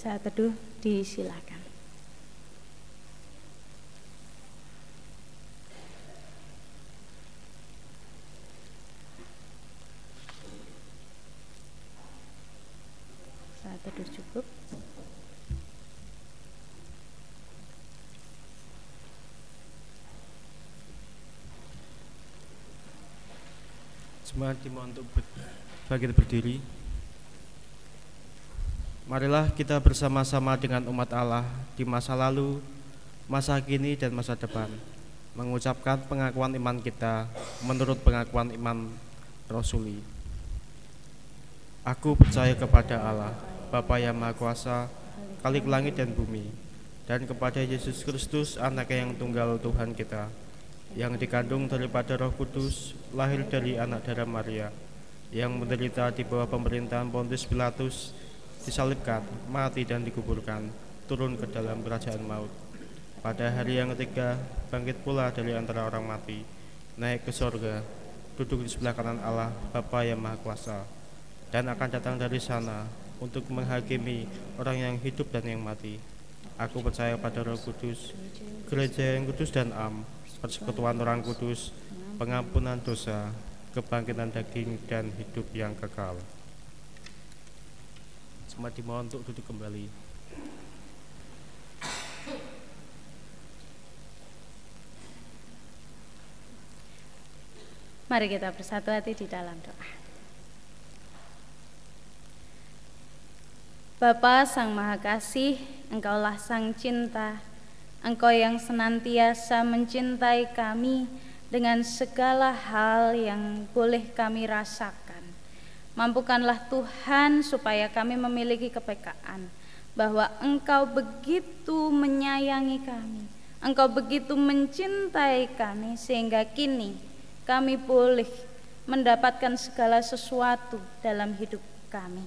Saat teduh disilakan. Saat teduh cukup. Jemaat dimohon untuk bangkit berdiri. Marilah kita bersama-sama dengan umat Allah di masa lalu, masa kini, dan masa depan mengucapkan pengakuan iman kita menurut pengakuan iman Rasuli. Aku percaya kepada Allah, Bapa yang Maha Kuasa, Khalik langit dan bumi, dan kepada Yesus Kristus, Anaknya yang tunggal Tuhan kita, yang dikandung daripada Roh Kudus, lahir dari anak darah Maria, yang menderita di bawah pemerintahan Pontius Pilatus, disalibkan, mati dan dikuburkan, turun ke dalam kerajaan maut. Pada hari yang ketiga, bangkit pula dari antara orang mati, naik ke sorga, duduk di sebelah kanan Allah, Bapa yang Maha Kuasa, dan akan datang dari sana untuk menghakimi orang yang hidup dan yang mati. Aku percaya pada Roh Kudus, gereja yang kudus dan am, persekutuan orang kudus, pengampunan dosa, kebangkitan daging, dan hidup yang kekal. Jemaat dimohon untuk duduk kembali. Mari kita bersatu hati di dalam doa. Bapa Sang Maha Kasih, Engkaulah Sang Cinta, Engkau yang senantiasa mencintai kami dengan segala hal yang boleh kami rasakan. Mampukanlah Tuhan supaya kami memiliki kepekaan bahwa Engkau begitu menyayangi kami, Engkau begitu mencintai kami, sehingga kini kami boleh mendapatkan segala sesuatu dalam hidup kami.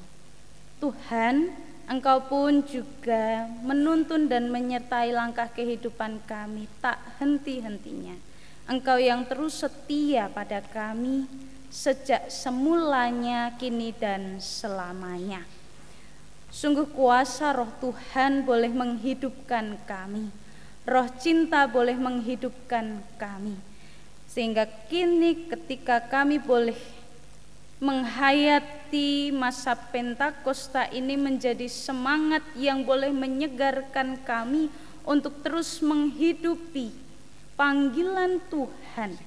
Tuhan, Engkau pun juga menuntun dan menyertai langkah kehidupan kami tak henti-hentinya. Engkau yang terus setia pada kami sejak semulanya, kini, dan selamanya. Sungguh kuasa Roh Tuhan boleh menghidupkan kami, Roh cinta boleh menghidupkan kami, sehingga kini ketika kami boleh menghayati masa Pentakosta ini menjadi semangat yang boleh menyegarkan kami untuk terus menghidupi panggilan Tuhan.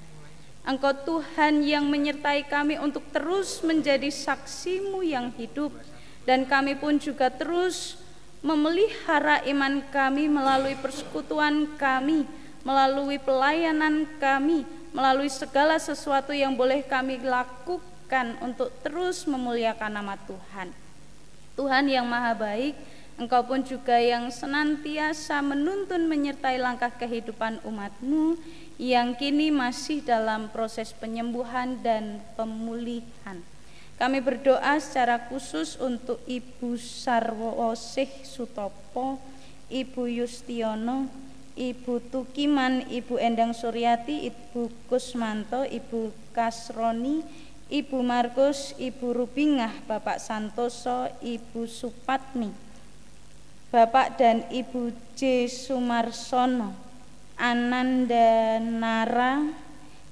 Engkau Tuhan yang menyertai kami untuk terus menjadi saksi-Mu yang hidup, dan kami pun juga terus memelihara iman kami melalui persekutuan kami, melalui pelayanan kami, melalui segala sesuatu yang boleh kami lakukan untuk terus memuliakan nama Tuhan. Tuhan yang maha baik, Engkau pun juga yang senantiasa menuntun menyertai langkah kehidupan umat-Mu yang kini masih dalam proses penyembuhan dan pemulihan. Kami berdoa secara khusus untuk Ibu Sarwosih Sutopo, Ibu Yustiono, Ibu Tukiman, Ibu Endang Suryati, Ibu Kusmanto, Ibu Kasroni, Ibu Markus, Ibu Rubingah, Bapak Santoso, Ibu Supatmi, Bapak dan Ibu J. Sumarsono, Ananda Nara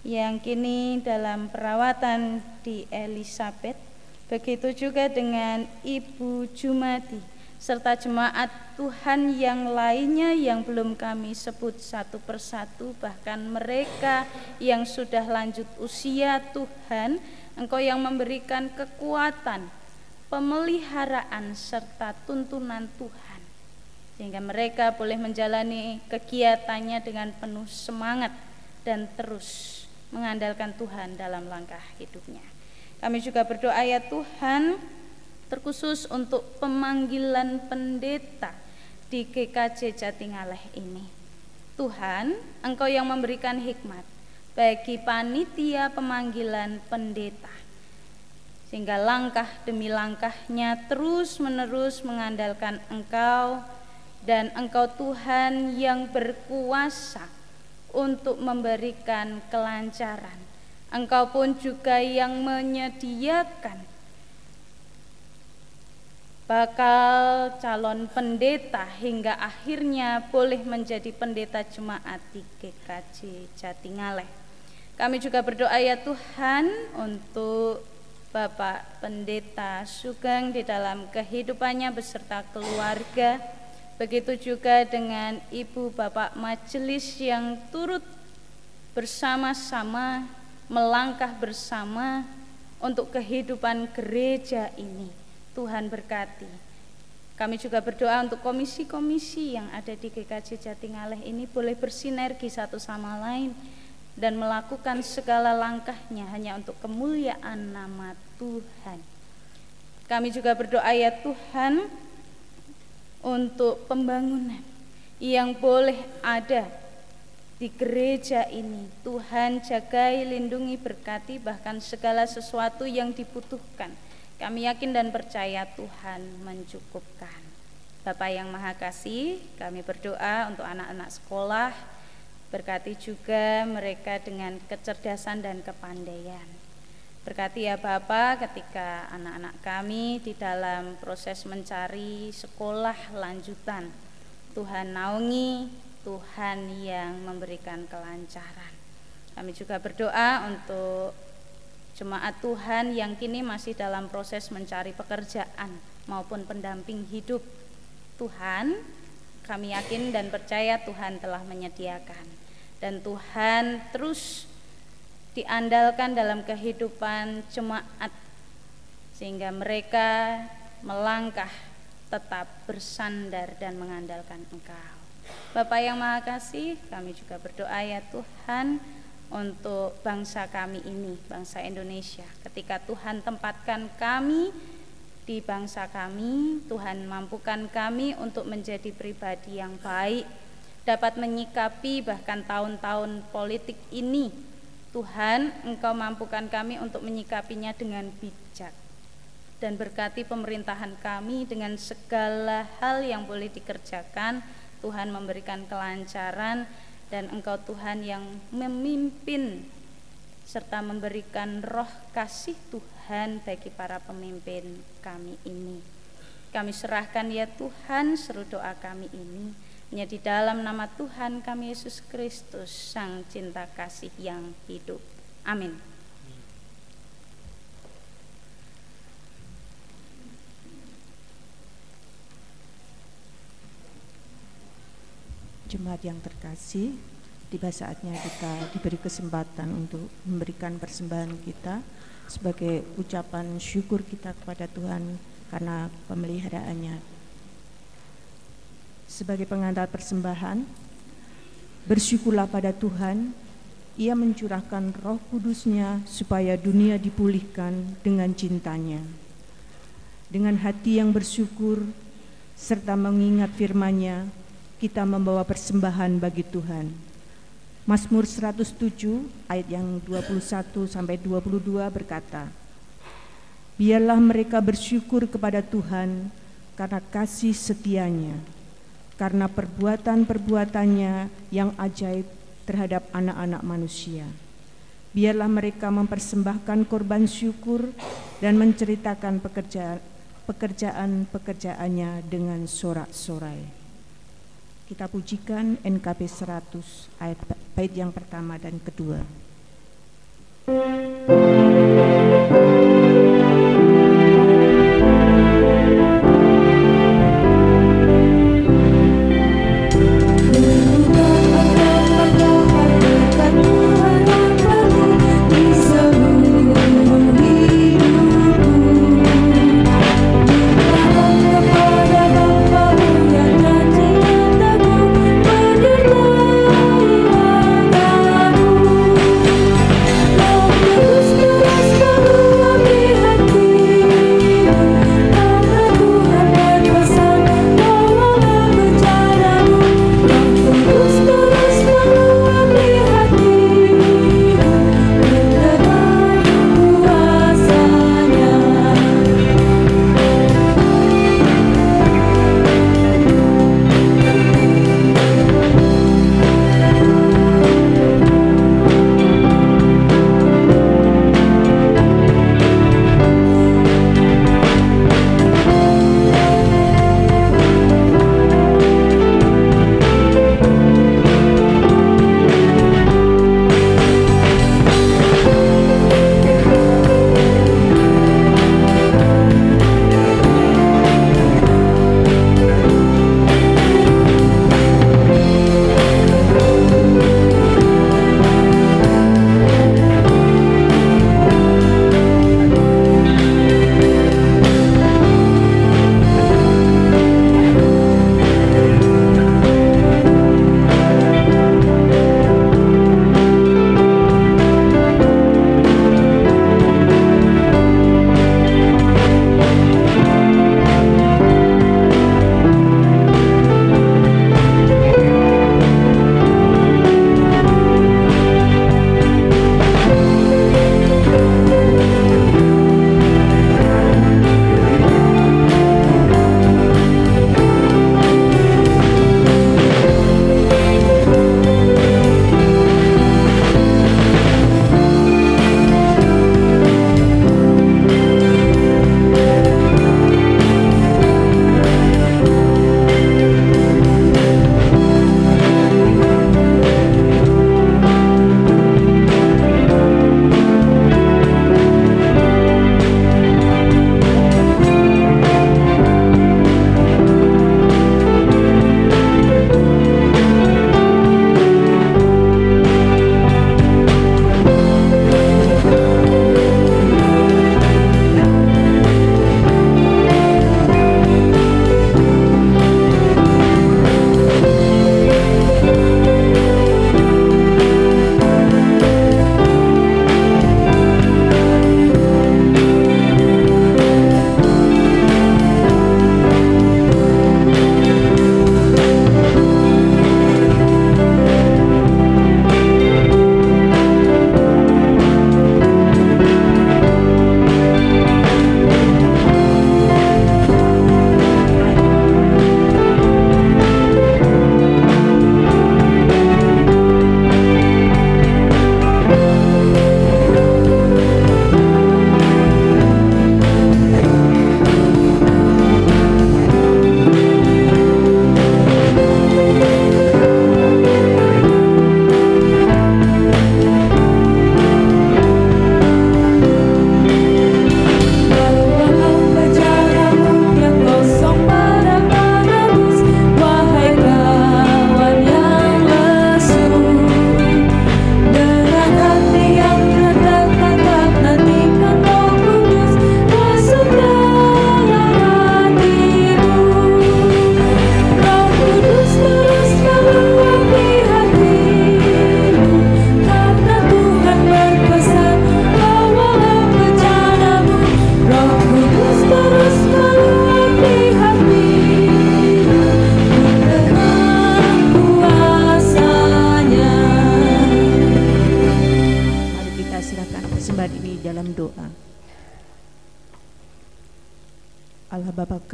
yang kini dalam perawatan di Elizabeth. Begitu juga dengan Ibu Jumadi serta jemaat Tuhan yang lainnya yang belum kami sebut satu persatu, bahkan mereka yang sudah lanjut usia. Tuhan, Engkau yang memberikan kekuatan, pemeliharaan serta tuntunan Tuhan, sehingga mereka boleh menjalani kegiatannya dengan penuh semangat dan terus mengandalkan Tuhan dalam langkah hidupnya. Kami juga berdoa ya Tuhan, terkhusus untuk pemanggilan pendeta di GKJ Jatingaleh ini. Tuhan, Engkau yang memberikan hikmat bagi panitia pemanggilan pendeta, sehingga langkah demi langkahnya terus menerus mengandalkan Engkau, dan Engkau Tuhan yang berkuasa untuk memberikan kelancaran. Engkau pun juga yang menyediakan bakal calon pendeta hingga akhirnya boleh menjadi pendeta jemaat di GKJ Jatingaleh. Kami juga berdoa ya Tuhan untuk Bapak Pendeta Sugeng di dalam kehidupannya beserta keluarga. Begitu juga dengan Ibu Bapak Majelis yang turut bersama-sama melangkah bersama untuk kehidupan gereja ini. Tuhan berkati. Kami juga berdoa untuk komisi-komisi yang ada di GKJ Jatingaleh ini boleh bersinergi satu sama lain dan melakukan segala langkahnya hanya untuk kemuliaan nama Tuhan. Kami juga berdoa ya Tuhan untuk pembangunan yang boleh ada di gereja ini. Tuhan jagai, lindungi, berkati bahkan segala sesuatu yang dibutuhkan. Kami yakin dan percaya Tuhan mencukupkan. Bapa yang Maha Kasih, kami berdoa untuk anak-anak sekolah, berkati juga mereka dengan kecerdasan dan kepandaian. Berkati ya Bapa ketika anak-anak kami di dalam proses mencari sekolah lanjutan. Tuhan naungi, Tuhan yang memberikan kelancaran. Kami juga berdoa untuk jemaat Tuhan yang kini masih dalam proses mencari pekerjaan maupun pendamping hidup. Tuhan, kami yakin dan percaya Tuhan telah menyediakan. Dan Tuhan terus diandalkan dalam kehidupan jemaat sehingga mereka melangkah tetap bersandar dan mengandalkan Engkau. Bapa yang Maha Kasih, kami juga berdoa ya Tuhan untuk bangsa kami ini, bangsa Indonesia. Ketika Tuhan tempatkan kami di bangsa kami, Tuhan mampukan kami untuk menjadi pribadi yang baik, dapat menyikapi bahkan tahun-tahun politik ini. Tuhan, Engkau mampukan kami untuk menyikapinya dengan bijak. Dan berkati pemerintahan kami dengan segala hal yang boleh dikerjakan. Tuhan memberikan kelancaran dan Engkau Tuhan yang memimpin serta memberikan roh kasih Tuhan bagi para pemimpin kami ini. Kami serahkan ya Tuhan seluruh doa kami ini hanya di dalam nama Tuhan kami Yesus Kristus, Sang Cinta Kasih yang hidup. Amin. Jemaat yang terkasih, tiba saatnya kita diberi kesempatan untuk memberikan persembahan kita sebagai ucapan syukur kita kepada Tuhan karena pemeliharaannya. Sebagai pengantar persembahan, bersyukurlah pada Tuhan, Ia mencurahkan Roh Kudus-Nya supaya dunia dipulihkan dengan cintanya. Dengan hati yang bersyukur serta mengingat firman-Nya, kita membawa persembahan bagi Tuhan. Mazmur 107 ayat yang 21 sampai 22 berkata, biarlah mereka bersyukur kepada Tuhan karena kasih setia-Nya, karena perbuatan-perbuatannya yang ajaib terhadap anak-anak manusia. Biarlah mereka mempersembahkan korban syukur dan menceritakan pekerjaan-pekerjaannya dengan sorak-sorai. Kita pujikan NKB 100 ayat bait yang pertama dan kedua. Oh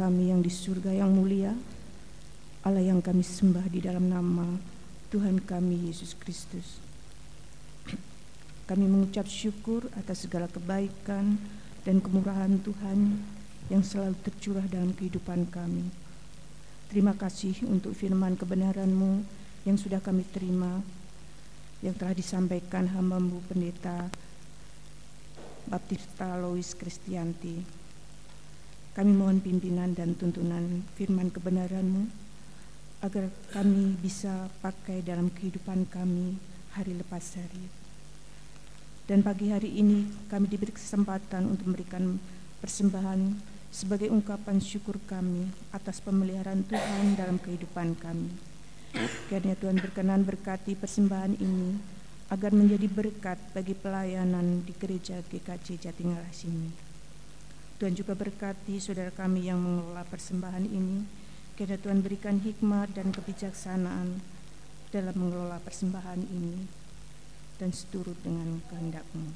kami yang di surga yang mulia, Allah yang kami sembah di dalam nama Tuhan kami Yesus Kristus. Kami mengucap syukur atas segala kebaikan dan kemurahan Tuhan yang selalu tercurah dalam kehidupan kami. Terima kasih untuk firman kebenaran-Mu yang sudah kami terima, yang telah disampaikan hamba-Mu Pendeta Baptista Lois Kristianti. Kami mohon pimpinan dan tuntunan firman kebenaran-Mu agar kami bisa pakai dalam kehidupan kami hari lepas hari. Dan pagi hari ini kami diberi kesempatan untuk memberikan persembahan sebagai ungkapan syukur kami atas pemeliharaan Tuhan dalam kehidupan kami. Kiranya Tuhan berkenan berkati persembahan ini agar menjadi berkat bagi pelayanan di gereja GKJ Jatingalas ini. Tuhan juga berkati saudara kami yang mengelola persembahan ini. Kiranya Tuhan berikan hikmat dan kebijaksanaan dalam mengelola persembahan ini dan seturut dengan kehendak-Mu.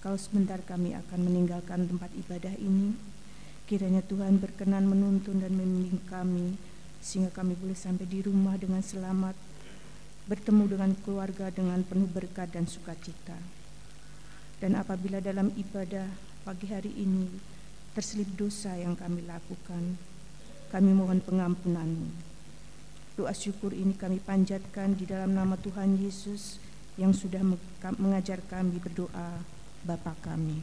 Kalau sebentar kami akan meninggalkan tempat ibadah ini, kiranya Tuhan berkenan menuntun dan membimbing kami sehingga kami boleh sampai di rumah dengan selamat, bertemu dengan keluarga dengan penuh berkat dan sukacita. Dan apabila dalam ibadah pagi hari ini terselip dosa yang kami lakukan, kami mohon pengampunan-Mu. Doa syukur ini kami panjatkan di dalam nama Tuhan Yesus yang sudah mengajar kami berdoa, Bapa kami.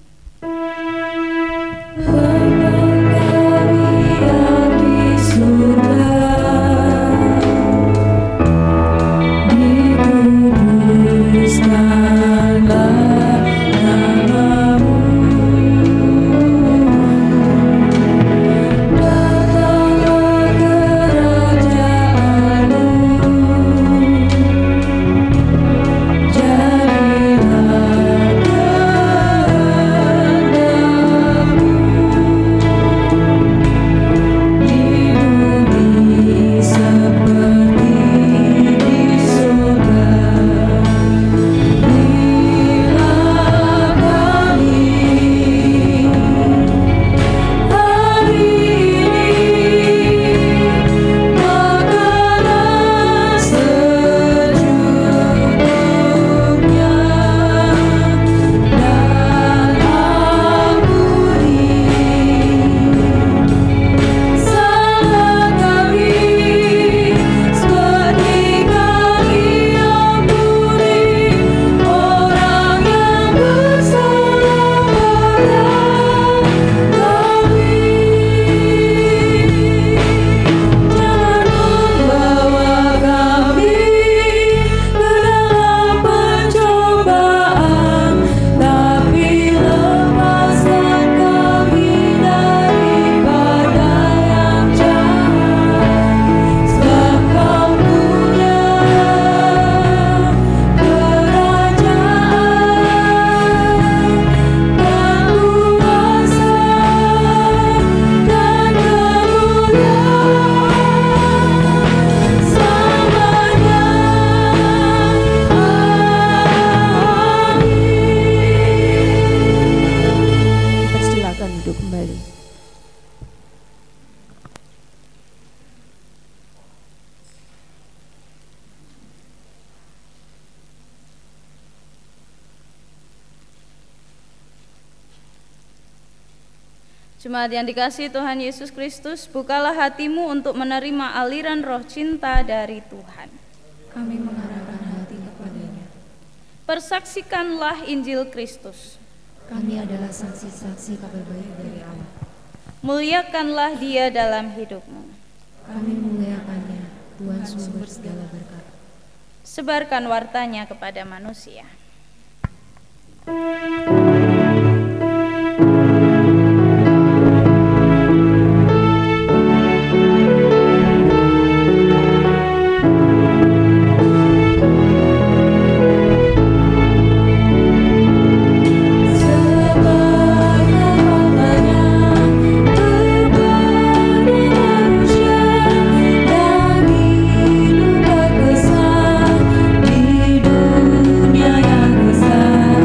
Jemaat yang dikasihi Tuhan Yesus Kristus, bukalah hatimu untuk menerima aliran roh cinta dari Tuhan. Kami mengarahkan hati kepadanya. Persaksikanlah Injil Kristus. Kami adalah saksi-saksi kabar baik dari Allah. Muliakanlah Dia dalam hidupmu. Kami memuliakannya, Tuhan sumber segala berkat. Sebarkan wartanya kepada manusia. Di dunia yang besar,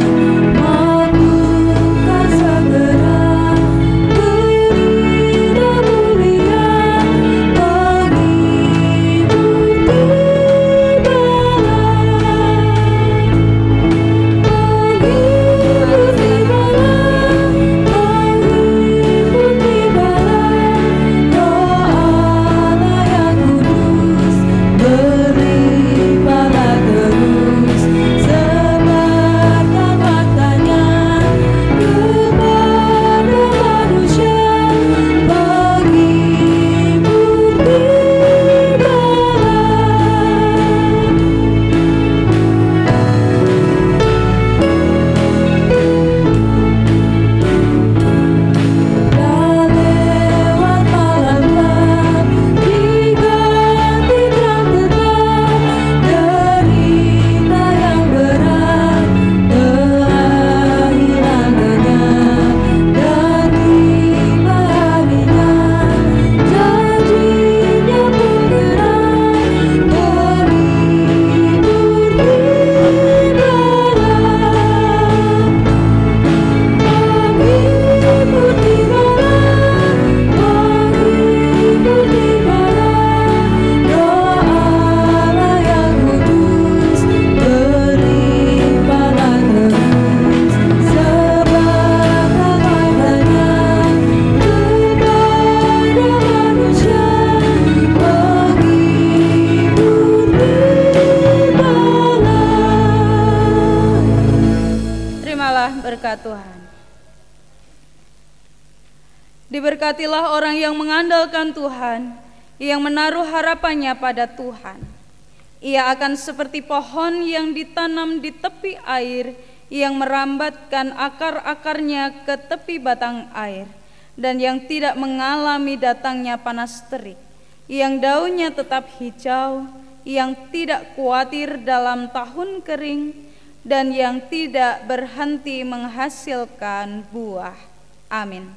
Tuhan. Diberkatilah orang yang mengandalkan Tuhan, yang menaruh harapannya pada Tuhan. Ia akan seperti pohon yang ditanam di tepi air, yang merambatkan akar-akarnya ke tepi batang air, dan yang tidak mengalami datangnya panas terik, yang daunnya tetap hijau, yang tidak khawatir dalam tahun kering, dan yang tidak berhenti menghasilkan buah. Amin.